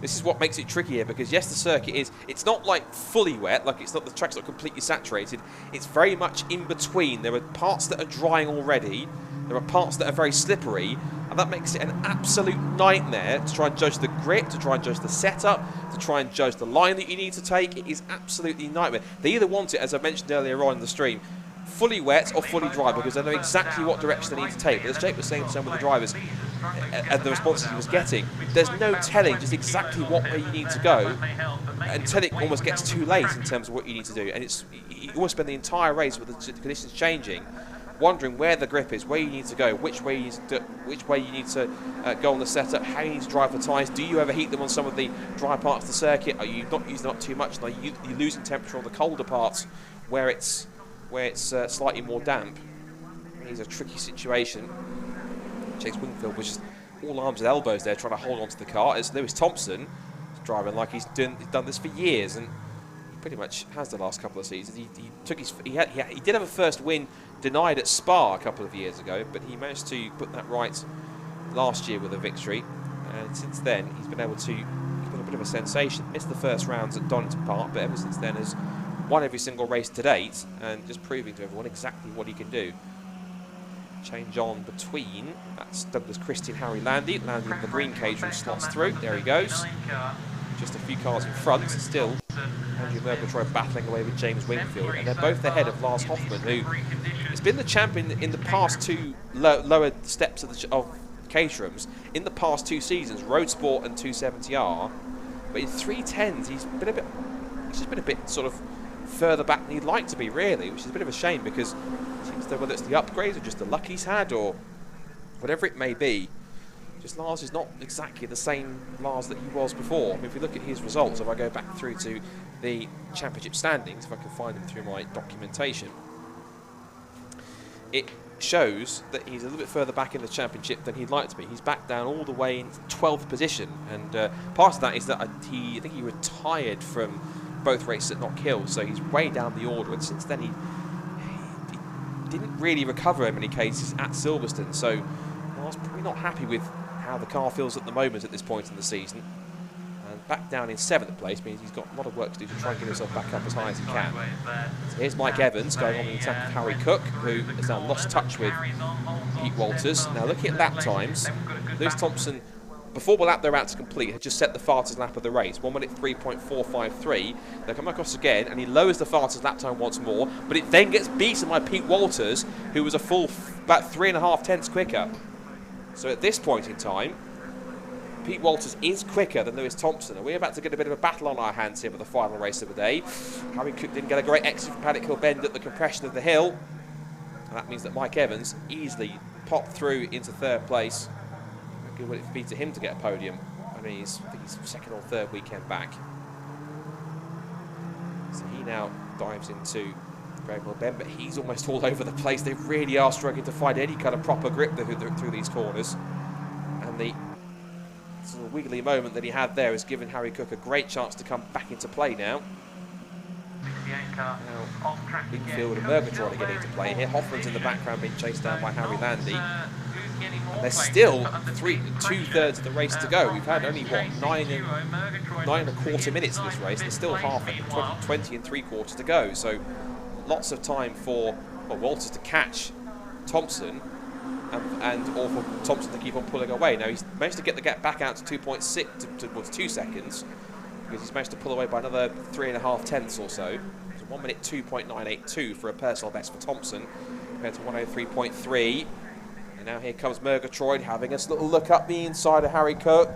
This is what makes it tricky here, because yes, the circuit it's not like fully wet, like it's not, the track's not completely saturated. It's very much in between. There are parts that are drying already, there are parts that are very slippery, and that makes it an absolute nightmare to try and judge the grip, to try and judge the setup, to try and judge the line that you need to take. It is absolutely nightmare. They either want it, as I mentioned earlier on in the stream, fully wet or fully dry, because they know exactly what direction they need to take. But as Jake was saying to some of the drivers and the responses he was getting, there's no telling just exactly what way you need to go until it almost gets too late in terms of what you need to do. And you almost spend the entire race with the conditions changing, wondering where the grip is, where you need to go, which way you need to go on the setup, how you need to drive the tyres. Do you overheat them on some of the dry parts of the circuit? Are you not using up too much? Are you losing temperature on the colder parts where it's slightly more damp? It's a tricky situation. Chase Wingfield was just all arms and elbows there trying to hold on to the car. It's Lewis Thompson driving like he's done this for years, and he pretty much has the last couple of seasons. He did have a first win denied at Spa a couple of years ago, but he managed to put that right last year with a victory, and since then he's been able to give it a bit of a sensation. Missed the first rounds at Donington Park, but ever since then has won every single race to date, and just proving to everyone exactly what he can do. Change on between, that's Douglas Christie and Harry Landy. Landy in the green Caterham slots through, there he goes. Just a few cars in front, still Andrew Murgatroyd battling away with James Wingfield, and they're both ahead of Lars Hoffman, who has been the champion in the past two lower steps of Caterhams in the past 2 seasons, Road Sport and 270R, but in 310s he's just been a bit sort of further back than he'd like to be, really, which is a bit of a shame, because it seems that whether it's the upgrades or just the luck he's had or whatever it may be, just Lars is not exactly the same Lars that he was before. I mean, if we look at his results, if I go back through to the championship standings, if I can find them through my documentation, it shows that he's a little bit further back in the championship than he'd like to be. He's back down all the way in 12th position, and part of that is that I think he retired from both races at Knock Hill, so he's way down the order, and since then he didn't really recover in many cases at Silverstone, so I was probably not happy with how the car feels at the moment at this point in the season. And back down in 7th place means he's got a lot of work to do to try and get himself back up as high as he can. So here's Mike Evans going on the attack of Harry Cook, who has now lost touch with Pete Walters. Now looking at lap times, Lewis Thompson, before the lap they're about to complete, had just set the fastest lap of the race, 1 minute 3.453. They come across again, and he lowers the fastest lap time once more, but it then gets beaten by Pete Walters, who was a full about 3.5 tenths quicker. So at this point in time, Pete Walters is quicker than Lewis Thompson, and we're about to get a bit of a battle on our hands here for the final race of the day. Harry Cook didn't get a great exit from Paddock Hill Bend at the compression of the hill, and that means that Mike Evans easily popped through into 3rd place. How good would it be to him to get a podium? I mean, I think he's 2nd or 3rd weekend back. So he now dives into Graham Hill Bend, but he's almost all over the place. They really are struggling to find any kind of proper grip through these corners, and the sort of wiggly moment that he had there has given Harry Cook a great chance to come back into play now. Wingfield and Murgatroyd are getting into play here. Hoffman's in the background being chased down by Harry Landy. And there's still 2/3 of the race to go. We've had only, what, 9.25 minutes of this race. There's still half, 20 3/4 to go. So lots of time for Walters to catch Thompson, or for Thompson to keep on pulling away. Now he's managed to get the gap back out to 2.6 towards 2 seconds, because he's managed to pull away by another 3.5 tenths or so. So 1 minute 2.982 for a personal best for Thompson, compared to 103.3. And now here comes Murgatroyd having a little look up the inside of Harry Cook.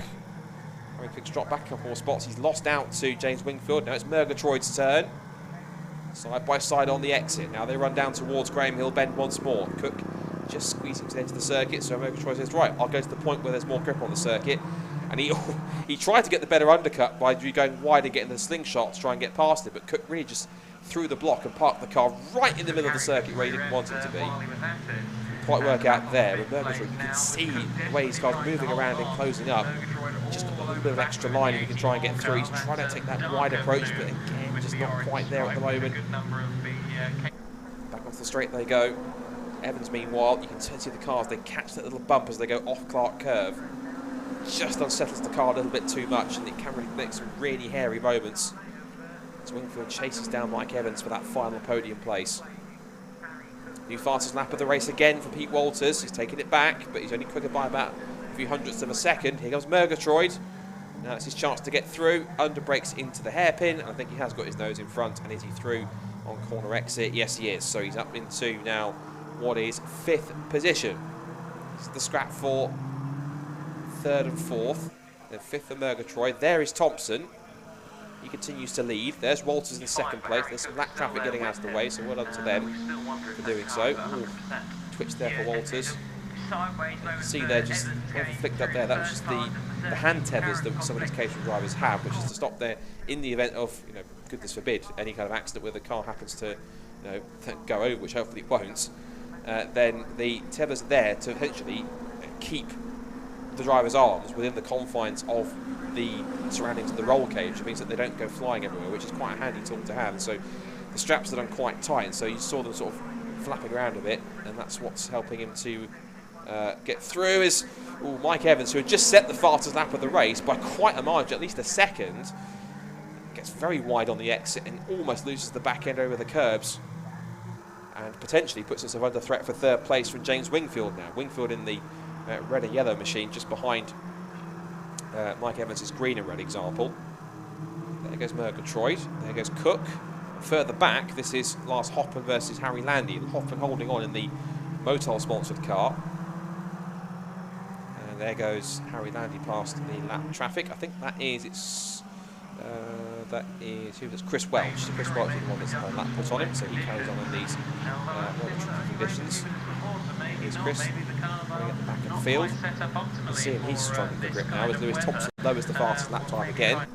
Harry Cook's dropped back a couple more spots. He's lost out to James Wingfield. Now it's Murgatroyd's turn. Side by side on the exit. Now they run down towards Graham Hill Bend once more. Cook just squeezing to the edge of the circuit, so Murgatroyd says, right, I'll go to the point where there's more grip on the circuit. And he tried to get the better undercut by going wide and getting the slingshot to try and get past it, but Cook really just threw the block and parked the car right in the middle of the circuit where he didn't want it to be. Didn't quite work out there, but Murgatroyd, you can see the way his car's moving around and closing up. Just got a little bit of extra line if he can try and get through. He's trying to take that wide approach, but again, just not quite there at the moment. Back off the straight they go. Evans, meanwhile, you can see the cars, they catch that little bump as they go off Clark Curve. Just unsettles the car a little bit too much, and it can really make some really hairy moments. As Wingfield chases down Mike Evans for that final podium place. New fastest lap of the race again for Pete Walters. He's taking it back, but he's only quicker by about a few hundredths of a second. Here comes Murgatroyd. Now it's his chance to get through. Underbrakes into the hairpin, and I think he has got his nose in front. And is he through on corner exit? Yes, he is. So he's up into now what is 5th position. This is the scrap for 3rd and 4th. Then 5th for Murgatroyd. There is Thompson. He continues to lead. There's Walters in 2nd place. There's some lap traffic getting out of the way, so well done to them for doing so. Ooh, twitch there for Walters. You can see there just flicked up there. That was just the hand tethers that some of these Caterham drivers have, which is to stop there in the event of, goodness forbid, any kind of accident where the car happens to, go over, which hopefully it won't. Then the tethers are there to essentially keep the driver's arms within the confines of the surroundings of the roll cage. It means that they don't go flying everywhere, which is quite a handy tool to have. And so the straps are done quite tight, and so you saw them sort of flapping around a bit, and that's what's helping him to get through. Is Mike Evans, who had just set the fastest lap of the race by quite a margin, at least a second, gets very wide on the exit and almost loses the back end over the curbs, and potentially puts himself under threat for 3rd place from James Wingfield now. Wingfield in the red and yellow machine just behind Mike Evans' green and red example. There goes Murgatroyd. There goes Cook. Further back, this is Lars Hoffman versus Harry Landy. Hoffman holding on in the Motul-sponsored car. And there goes Harry Landy past the lap traffic. I think that is, it's That is who? That's Chris Welch. So Chris Welch is the one that's had a lap put on him, so he carries on in these more tricky conditions. Here's Chris running at the back of the field. You can see him, he's struggling for grip now as Lewis Thompson lowers the fastest lap time again.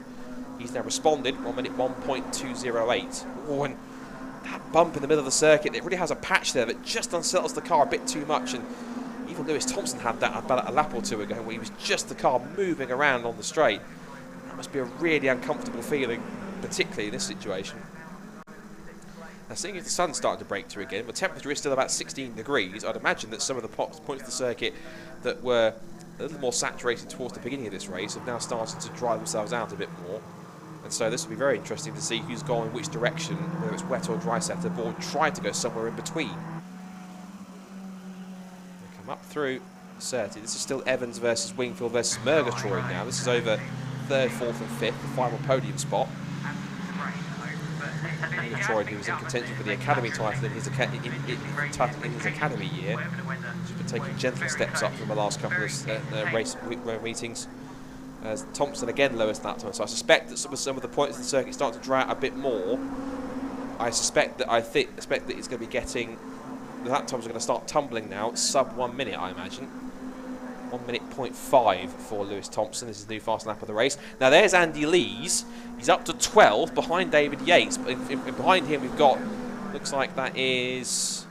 He's now responded, 1 minute 1.208. Oh, and that bump in the middle of the circuit, it really has a patch there that just unsettles the car a bit too much. And even Lewis Thompson had that about a lap or two ago where he was just the car moving around on the straight. That must be a really uncomfortable feeling, particularly in this situation. Now, seeing if the sun's starting to break through again, the temperature is still about 16 degrees, I'd imagine that some of the points of the circuit that were a little more saturated towards the beginning of this race have now started to dry themselves out a bit more. And so this will be very interesting to see who's gone in which direction, whether it's wet or dry setup, or try to go somewhere in between. They come up through 30. This is still Evans versus Wingfield versus Murgatroyd now. This is over 3rd, 4th and 5th, the final podium spot. Murgatroyd, who was in contention for the Academy title in his academy year, has been taking gentle steps up from the last couple of race meetings. As Thompson again lowers that time, so I suspect that some of the points of the circuit start to dry out a bit more. I expect that it's going to be getting the lap times are going to start tumbling now. Sub 1 minute, I imagine. 1 minute 0.5 for Lewis Thompson. This is the new fast lap of the race. Now there's Andy Lees. He's up to 12 behind David Yates, but behind him we've got, looks like that is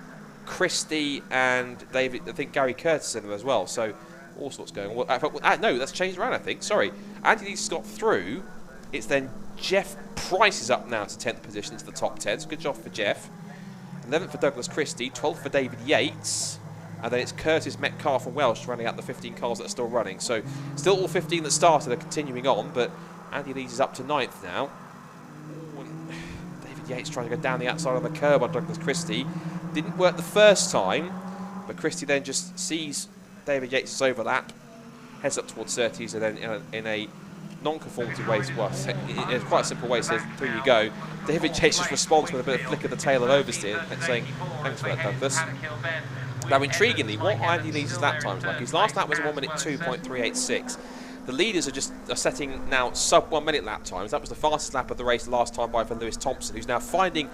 Christie and David. I think Gary Curtis in there as well. So. All sorts going on. No, that's changed around, I think. Sorry. Andy Lees has got through. It's then Jeff Price is up now to 10th position into the top 10. So good job for Jeff. 11th for Douglas Christie. 12th for David Yates. And then it's Curtis, Metcalf and Welsh running out the 15 cars that are still running. So still all 15 that started are continuing on. But Andy Lees is up to 9th now. David Yates trying to go down the outside of the curb on Douglas Christie. Didn't work the first time. But Christie then just sees David Yates' overlap, heads up towards 30s, and then in a non-conformity way, well, in a quite simple way, says, through you go. David Yates just responds with a bit of flick of the tail of oversteer, and saying, thanks for that, Douglas. Now, intriguingly, what Andy Lees' lap time's like, his last lap was a 1 minute 2.386. The leaders are setting now sub 1 minute lap times. That was the fastest lap of the race last time by for Lewis Thompson, who's now finding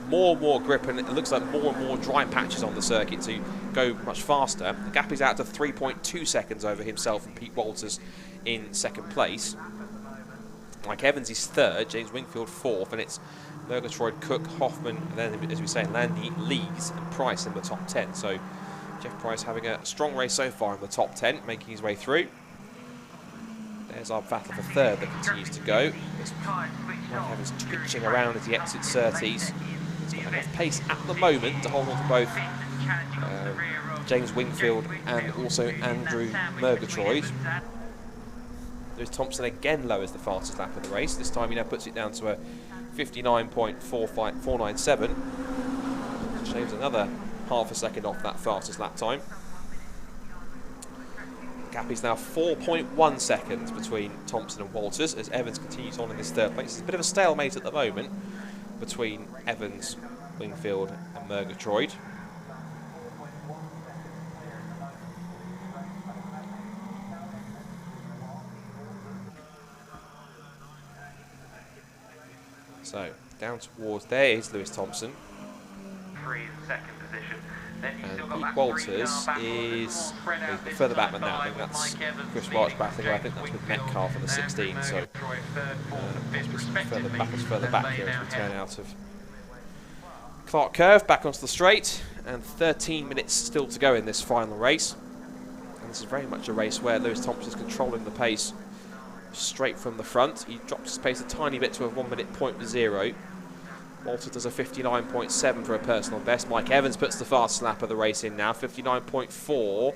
more and more grip, and it looks like more and more dry patches on the circuit to go much faster. The gap is out to 3.2 seconds over himself and Pete Walters in 2nd place. Mike Evans is 3rd, James Wingfield 4th, and it's Murgatroyd, Cook, Hoffman, and then, as we say, Landy, Lees and Price in the top 10. So Jeff Price having a strong race so far in the top 10, making his way through. There's our battle for 3rd that continues to go. Mike Evans twitching around as he exits 30s. He's got enough pace at the moment to hold on to both James Wingfield and also Andrew Murgatroyd. Lewis Thompson again lowers the fastest lap of the race. This time he now puts it down to a 59.497. Shaves another half a second off that fastest lap time. The gap is now 4.1 seconds between Thompson and Walters as Evans continues on in this 3rd place. It's a bit of a stalemate at the moment between Evans, Wingfield and Murgatroyd. So, down towards, there is Lewis Thompson. And Pete Walters is further back than that. I think that's Chris Welch battling. I think that's with Metcalf in the 16. So further back here as we turn out of Clark Curve, back onto the straight, and 13 minutes still to go in this final race. And this is very much a race where Lewis Thompson is controlling the pace straight from the front. He drops his pace a tiny bit to a 1 minute 0.0. Walter does a 59.7 for a personal best. Mike Evans puts the fastest lap of the race in now, 59.4.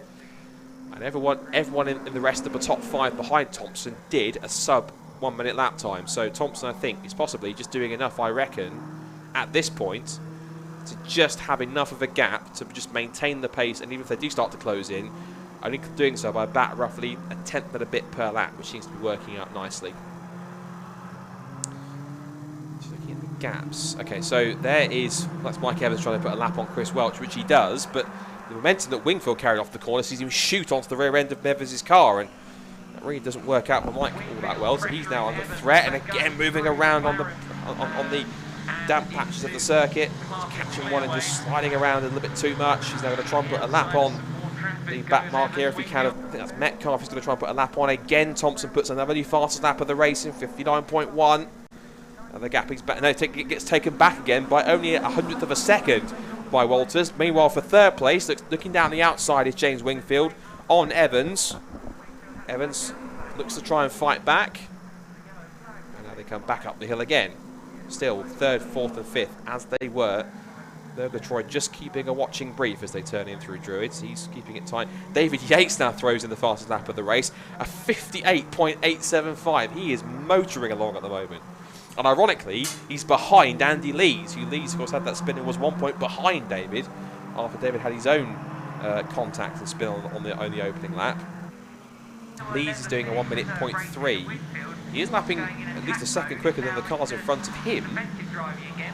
And everyone in the rest of the top 5 behind Thompson did a sub 1 minute lap time. So Thompson, I think, is possibly just doing enough, I reckon, at this point, to just have enough of a gap to just maintain the pace. And even if they do start to close in, only doing so by about roughly a tenth and a bit per lap, which seems to be working out nicely. Gaps. Okay, so that's Mike Evans trying to put a lap on Chris Welch, which he does, but the momentum that Wingfield carried off the corner sees him shoot onto the rear end of Evans' car, and That really doesn't work out for Mike all that well, so he's now under threat, and again moving around on the damp patches of the circuit, catching one and just sliding around a little bit too much. He's now going to try and put a lap on the back mark here if he can. I think that's Metcalf. He's going to try and put a lap on again. Thompson puts another new fastest lap of the race in 59.1. And the gap is back. No, it gets taken back again by only a 100th of a second by Walters. Meanwhile, for third place, looking down the outside is James Wingfield on Evans. Evans looks to try and fight back. And now they come back up the hill again. Still third, fourth and fifth as they were. Murgatroyd just keeping a watching brief as they turn in through Druids. He's keeping it tight. David Yates now throws in the fastest lap of the race. A 58.875. He is motoring along at the moment. And ironically, he's behind Andy Lees, who Lees, of course, had that spin and was 1 point behind David after David had his own contact and spin on the opening lap. Lees is doing a 1 minute 0.3. He is lapping at least a second quicker than the cars in front of him,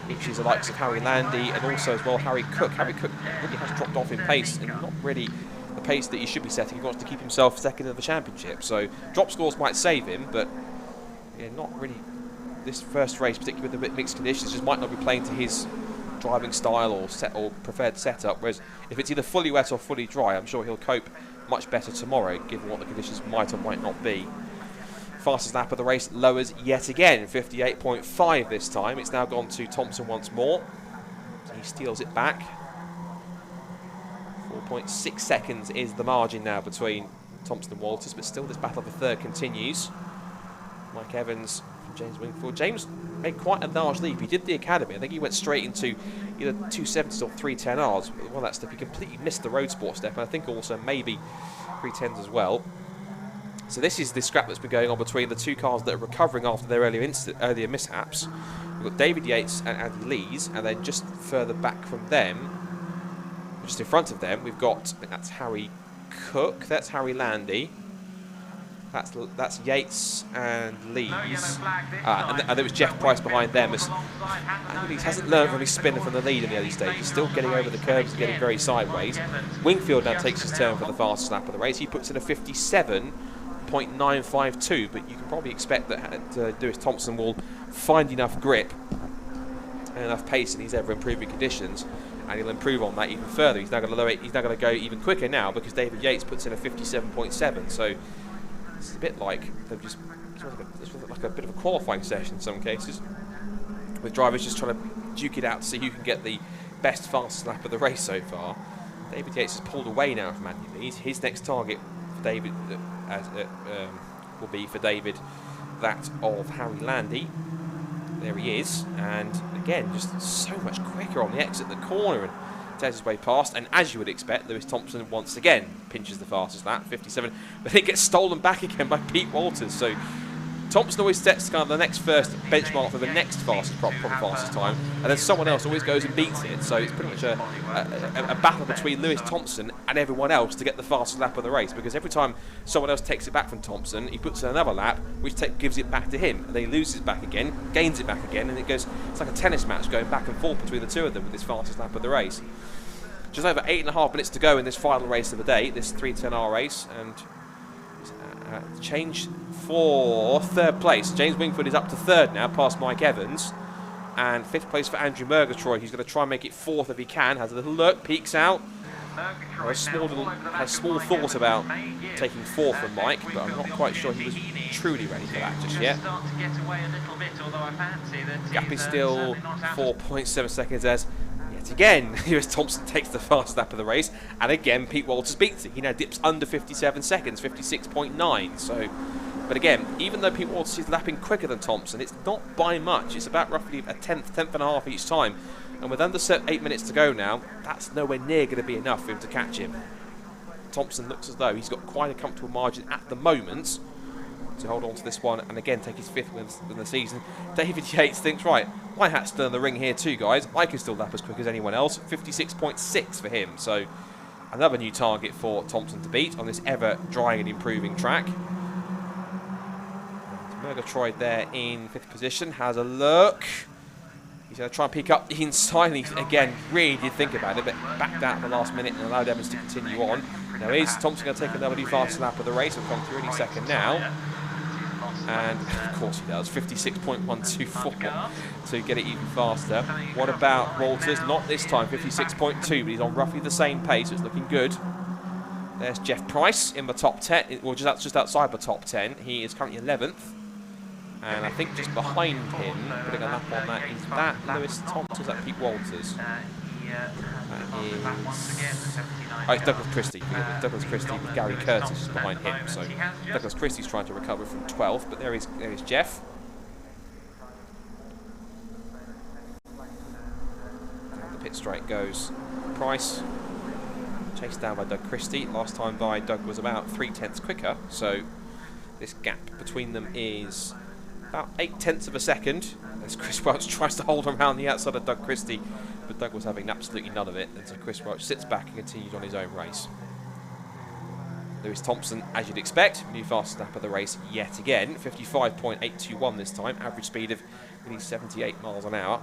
which is the likes of Harry Landy and also as well Harry Cook. Harry Cook really has dropped off in pace and not really the pace that he should be setting. He wants to keep himself second in the championship. So drop scores might save him, but yeah, not really. This first race, particularly with the mixed conditions, just might not be playing to his driving style or preferred setup. Whereas if it's either fully wet or fully dry, I'm sure he'll cope much better tomorrow, given what the conditions might or might not be. Fastest lap of the race lowers yet again, 58.5 this time. It's now gone to Thompson once more. He steals it back. 4.6 seconds is the margin now between Thompson and Walters, but still this battle of the third continues. Mike Evans, James Wingfield. James made quite a large leap. He did the Academy. I think he went straight into either 270s or 310Rs. Well, that step, he completely missed the road sport step, and I think also maybe 310s as well. So this is the scrap that's been going on between the two cars that are recovering after their earlier mishaps. We've got David Yates and Andy Lees, and then just further back from them, just in front of them, we've got, I think that's Harry Cook, that's Harry Landy. That's Yates and Lees, and there was Jeff Price behind them. As Andy Lees hasn't learned from his spinner from the lead in the early stages. He's still getting over the curves and getting very sideways. Wingfield now takes his turn for the fastest lap of the race. He puts in a 57.952, but you can probably expect that Lewis Thompson will find enough grip and enough pace in these ever-improving conditions, and he'll improve on that even further. He's now going to lower it. He's now going to go even quicker now because David Yates puts in a 57.7. So it's a bit like they've just like a bit of a qualifying session in some cases, with drivers just trying to duke it out to see who can get the best fastest lap of the race so far. David Yates has pulled away now from Andy Lees. His next target for David will be for David that of Harry Landy. There he is, and again just so much quicker on the exit, the corner, and takes his way past. And as you would expect, Lewis Thompson once again pinches the fastest lap, 57, but it gets stolen back again by Pete Walters. So Thompson always sets kind of the next first benchmark for the next fastest, probably fastest time, and then someone else always goes and beats it. So it's pretty much a battle between Lewis Thompson and everyone else to get the fastest lap of the race, because every time someone else takes it back from Thompson, he puts in another lap, which gives it back to him, and then he loses it back again, gains it back again, and it's like a tennis match going back and forth between the two of them with this fastest lap of the race. Just over 8.5 minutes to go in this final race of the day, this 310R race, and change for third place. James Wingfield is up to third now, past Mike Evans, and fifth place for Andrew Murgatroyd. He's going to try and make it fourth if he can. Has a little look, peeks out. Has a small thought about taking fourth from Mike, but I'm not quite sure he was truly ready for that just yet. Gap is still 4.7 seconds as yet again Lewis Thompson takes the fast lap of the race, and again Pete Walters beats it. He now dips under 57 seconds, 56.9. So, but again, even though Pete Walters is lapping quicker than Thompson, it's not by much. It's about roughly a tenth and a half each time. And with under 8 minutes to go now, that's nowhere near going to be enough for him to catch him. Thompson looks as though he's got quite a comfortable margin at the moment to hold on to this one and again take his fifth win in the season. David Yates thinks, right, my hat's still in the ring here too, guys. I can still lap as quick as anyone else. 56.6 for him. So another new target for Thompson to beat on this ever drying and improving track. Murgatroyd there in fifth position has a look. He's going to try and pick up the inside. He, again, really did think about it, but backed out at the last minute and allowed Evans to continue on. Now is Thompson going to take another new fastest lap of the race? We'll come through any second now. And of course he does, 56.124 to get it even faster. What about Walters? Not this time, 56.2, but he's on roughly the same pace, so it's looking good. There's Jeff Price in the top 10, or just outside the top 10. He is currently 11th. And I think just behind him, putting a lap on that, is that Lewis Thompson, is that Pete Walters? That is... Oh, it's Douglas Christie. Douglas Christie with Gary Curtis is behind him. So Douglas Christie's trying to recover from 12th, but there is Jeff. Down the pit straight goes Price. Chased down by Doug Christie. Last time by, Doug was about 3/10 quicker. So this gap between them is about 0.8 of a second as Chris Welch tries to hold around the outside of Doug Christie, but Doug was having absolutely none of it, and so Chris Welch sits back and continues on his own race. Lewis Thompson, as you'd expect, new fastest lap of the race yet again, 55.821 this time, average speed of nearly 78 miles an hour,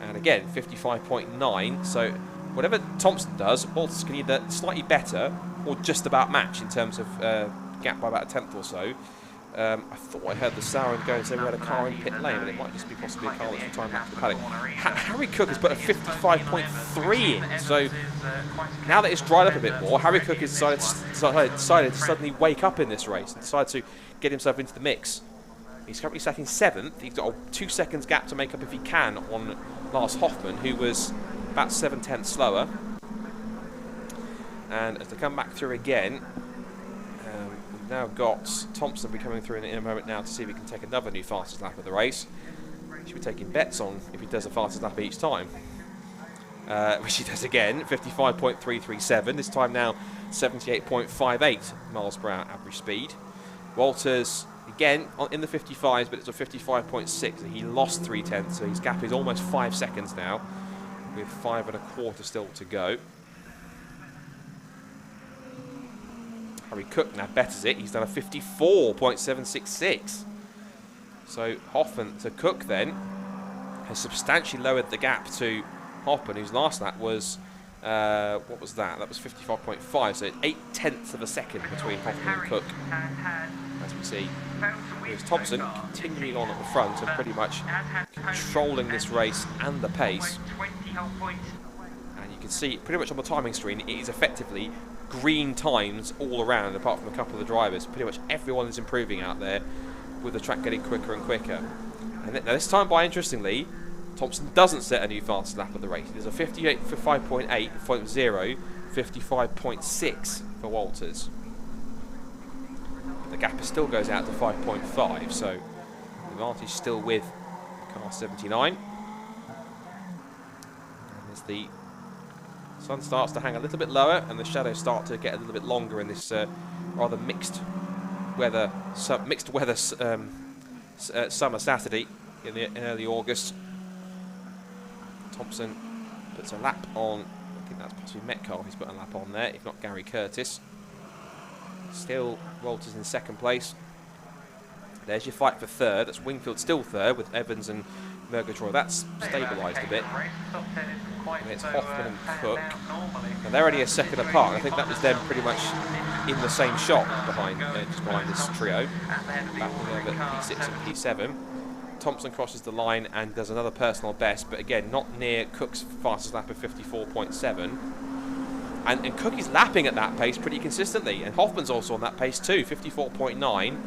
and again 55.9. So whatever Thompson does, Walters can either slightly better or just about match in terms of gap by about 1/10 or so. I thought I heard the siren go and say we had a car in pit lane, but it might just be possibly a car that's retiring back to the paddock. Harry Cook has put a 55.3 in, so now that it's dried up a bit more, Harry Cook has decided to suddenly wake up in this race and decided to get himself into the mix. He's currently sat in 7th. He's got a 2 seconds gap to make up if he can on Lars Hoffman, who was about 7/10 slower. And as they come back through again, we've now got Thompson be coming through in a moment now to see if he can take another new fastest lap of the race. He should be taking bets on if he does a fastest lap each time. Which he does again, 55.337. This time now 78.58 miles per hour average speed. Walters again in the 55s, but it's a 55.6. He lost 3/10, so his gap is almost 5 seconds now, with 5 1/4 still to go. Harry Cook now betters it. He's done a 54.766. So Cook then has substantially lowered the gap to Hoffman, whose last lap was, what was that? That was 55.5. So 0.8 of a second between Hoffman and Cook. As we see, here's Thompson continuing on at the front and pretty much controlling this race and the pace. And you can see pretty much on the timing screen, it is effectively green times all around, apart from a couple of the drivers. Pretty much everyone is improving out there, with the track getting quicker and quicker. And now this time by, interestingly, Thompson doesn't set a new fastest lap of the race. There's a 55.8 for 0, 55.6 for Walters. But the gap still goes out to 5.5, so the advantage still with car 79. And as the sun starts to hang a little bit lower and the shadows start to get a little bit longer in this rather mixed weather summer Saturday in early August, Thompson puts a lap on. I think that's possibly Metcalf he's put a lap on there, if not Gary Curtis. Still Walters in 2nd place. There's your fight for 3rd. That's Wingfield still 3rd with Evans and Murgatroyd. That's stabilised a bit. And it's Hoffman and Cook. And they're only a second apart. I think that was them pretty much in the same shot behind, just behind this trio. Battling over P6 and P7. Thompson crosses the line and does another personal best, but again, not near Cook's fastest lap of 54.7. And Cook is lapping at that pace pretty consistently. And Hoffman's also on that pace too, 54.9.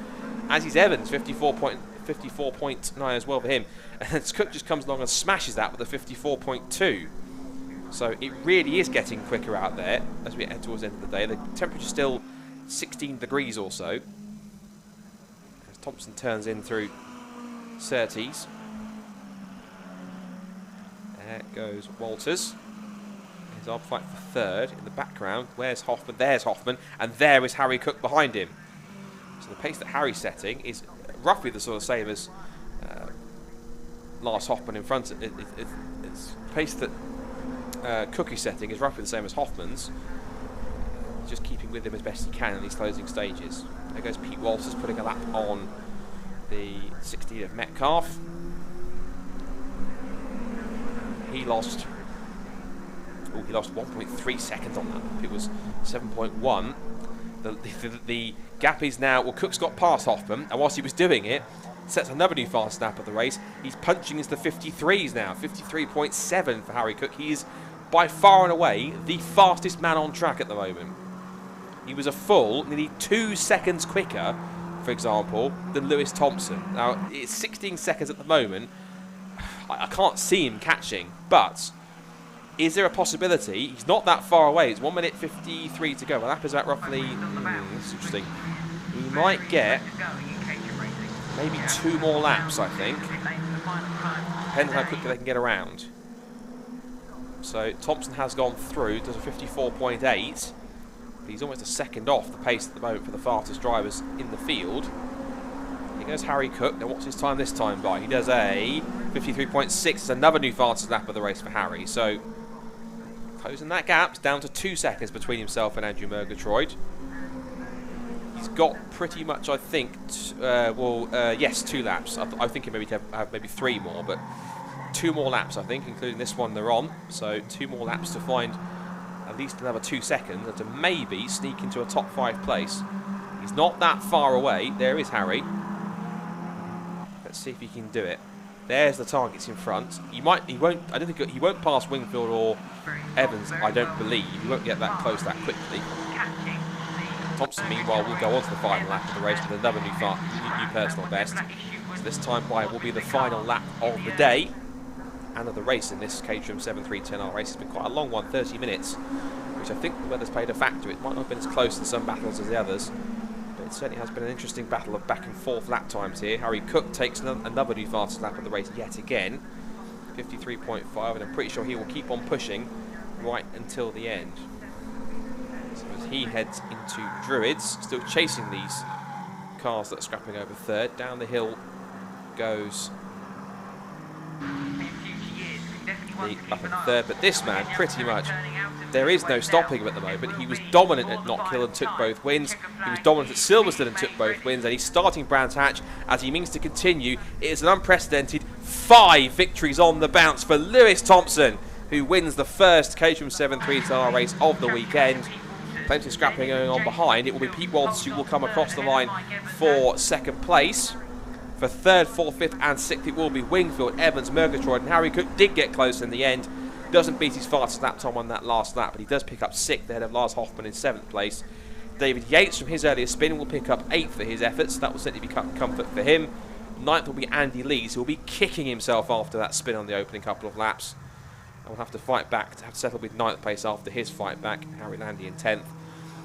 As is Evans, 54.9 as well for him. And Cook just comes along and smashes that with a 54.2. So it really is getting quicker out there as we head towards the end of the day. The temperature's still 16 degrees or so. As Thompson turns in through Surtees. There goes Walters. He's on fight for 3rd in the background. Where's Hoffman? There's Hoffman. And there is Harry Cook behind him. So the pace that Harry's setting is roughly the sort of same as Lars Hoffman in front of it. It's pace that Cook is setting is roughly the same as Hoffman's. Just keeping with him as best he can in these closing stages. There goes Pete Walters putting a lap on the 16 of Metcalf. Oh, he lost 1.3 seconds on that. It was 7.1. The gap is now, well, Cook's got past Hoffman, and whilst he was doing it, sets another new fast lap of the race. He's punching into the 53s now, 53.7 for Harry Cook. He is by far and away the fastest man on track at the moment. He was a full nearly 2 seconds quicker, for example, than Lewis Thompson. Now, it's 16 seconds at the moment. I can't see him catching, but is there a possibility? He's not that far away. It's 1 minute 53 to go. The lap is about roughly, this is interesting. He might get maybe 2 more laps, I think. Depends how quickly they can get around. So Thompson has gone through, does a 54.8. He's almost a second off the pace at the moment for the fastest drivers in the field. Here goes Harry Cook. Now what's his time this time by? He does a 53.6. It's another new fastest lap of the race for Harry. So closing that gap, it's down to 2 seconds between himself and Andrew Murgatroyd. He's got pretty much, I think, yes, 2 laps. I think he maybe have maybe 3 more, but 2 more laps, I think, including this one they're on. So 2 more laps to find at least another 2 seconds and to maybe sneak into a top 5 place. He's not that far away. There is Harry. Let's see if he can do it. There's the targets in front. He won't. I don't think he won't pass Wingfield or Evans. I don't believe he won't get that close that quickly. Thompson, meanwhile, will go on to the final lap of the race with another new personal best. So this time by will be the final lap of the day and of the race in this Caterham 7310R race. It's been quite a long one, 30 minutes, which I think the weather's played a factor. It might not have been as close in some battles as the others, but it certainly has been an interesting battle of back and forth lap times here. Harry Cook takes another new fastest lap of the race yet again, 53.5, and I'm pretty sure he will keep on pushing right until the end. So as he heads into Druids, still chasing these cars that are scrapping over third, down the hill goes up in third, but this man pretty much, there is no stopping him at the moment. He was dominant at Knockhill and took both wins. He was dominant at Silverstone and took both wins, and he's starting Brands Hatch as he means to continue. It is an unprecedented 5 victories on the bounce for Lewis Thompson, who wins the first Caterham 737R race of the weekend. Plenty of scrapping going on behind. It will be Pete Walters who will come across the line for second place. For third, fourth, fifth and sixth it will be Wingfield, Evans, Murgatroyd, and Harry Cook did get close in the end. Doesn't beat his fastest lap time on that last lap, but he does pick up 6th ahead of Lars Hoffman in 7th place. David Yates from his earlier spin will pick up 8th for his efforts. That will certainly be comfort for him. 9th will be Andy Lees, who will be kicking himself after that spin on the opening couple of laps. And will have to fight back to have settled with 9th place after his fight back. Harry Landy in 10th.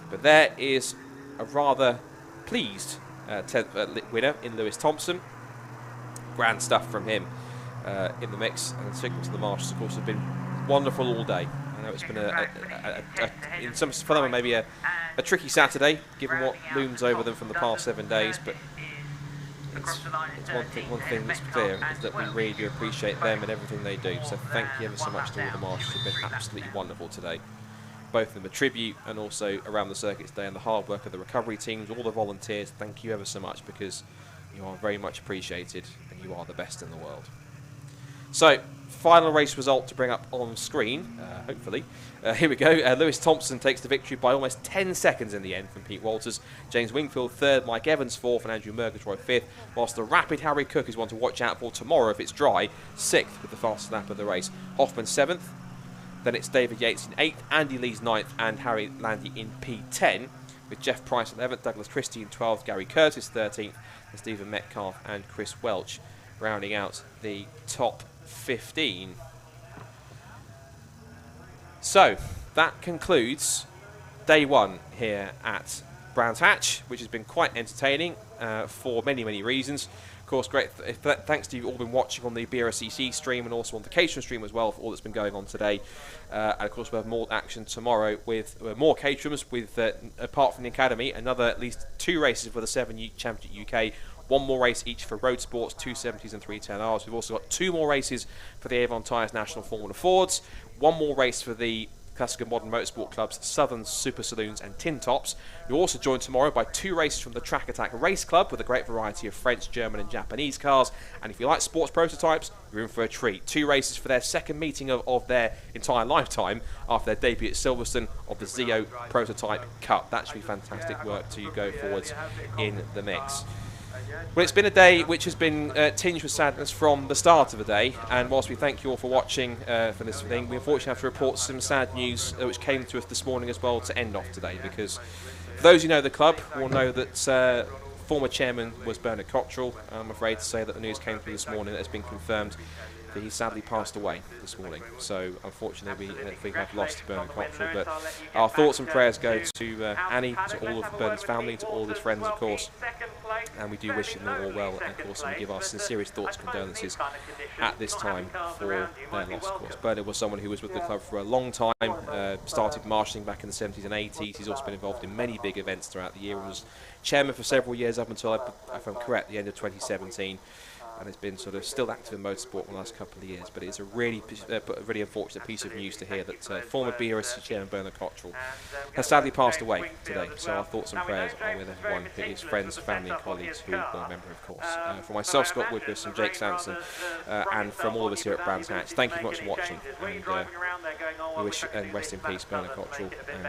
But there is a rather pleased 10th winner in Lewis Thompson. Grand stuff from him in the mix. And the signal to the marshals, of course, have been wonderful all day. I know it's been in some for them maybe a tricky Saturday, given what looms over them from the past 7 days. But it's one thing that's clear is that we really do appreciate them and everything they do. So thank you ever so much to all the marshals who've been absolutely wonderful today. Both of them a tribute and also around the circuit today, and the hard work of the recovery teams, all the volunteers. Thank you ever so much, because you are very much appreciated and you are the best in the world. So, final race result to bring up on screen, hopefully. Here we go. Lewis Thompson takes the victory by almost 10 seconds in the end from Pete Walters. James Wingfield 3rd, Mike Evans 4th, and Andrew Murgatroyd 5th, whilst the rapid Harry Cook is one to watch out for tomorrow if it's dry, 6th with the fastest lap of the race. Hoffman 7th. Then it's David Yates in 8th, Andy Lees 9th, and Harry Landy in P10, with Jeff Price 11th, Douglas Christie in 12th, Gary Curtis 13th, and Stephen Metcalf and Chris Welch rounding out the top 15. So, that concludes day 1 here at Brands Hatch, which has been quite entertaining for many, many reasons. Of course, great thanks to you all been watching on the Brscc stream and also on the Caterham stream as well for all that's been going on today. And of course, we'll have more action tomorrow with more Caterhams, with apart from the Academy, another at least 2 races for the 7 Championship UK, 1 more race each for Road Sports, 270s and 310Rs. We've also got 2 more races for the Avon Tyres National Formula Fords, 1 more race for the Classic and Modern Motorsport Club's Southern Super Saloons and Tin Tops. You're also joined tomorrow by 2 races from the Track Attack Race Club with a great variety of French, German and Japanese cars. And if you like sports prototypes, you're in for a treat. 2 races for their second meeting of their entire lifetime after their debut at Silverstone of the Zio Prototype Cup. That should be fantastic work to go forwards in the mix. Well, it's been a day which has been tinged with sadness from the start of the day, and whilst we thank you all for watching for this thing, we unfortunately have to report some sad news which came to us this morning as well to end off today, because for those who know the club will know that former chairman was Bernard Cottrell. I'm afraid to say that the news came through this morning that has been confirmed that he sadly passed away this morning. So unfortunately we have lost Bernard Cottrell, but our thoughts and prayers go to Annie, to all of Bernard's family, to all of his friends of course, and we do wish them all well, and of course we give our sincerest thoughts and condolences at this time for their loss. Of course, Bernard was someone who was with the club for a long time, started marshalling back in the 70s and 80s. He's also been involved in many big events throughout the year and was chairman for several years up until, if I'm correct, the end of 2017. And has been sort of still active in motorsport in the last couple of years. But it's a really unfortunate piece of news to hear that former Brscc chairman Bernard Cottrell has sadly passed away today. So our thoughts and prayers are with everyone, his friends, family and colleagues who are a member, of course. For myself, Scott Woodruss and Jake Sanson, and from all of us here at Brands Hatch, thank you very much for watching. And we wish and rest in peace Bernard Cottrell, and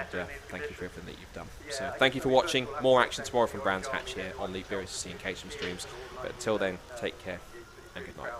thank you for everything that you've done. So thank you for watching. More action tomorrow from Brands Hatch here on the Brscc and Caterham streams. But until then, take care and good night.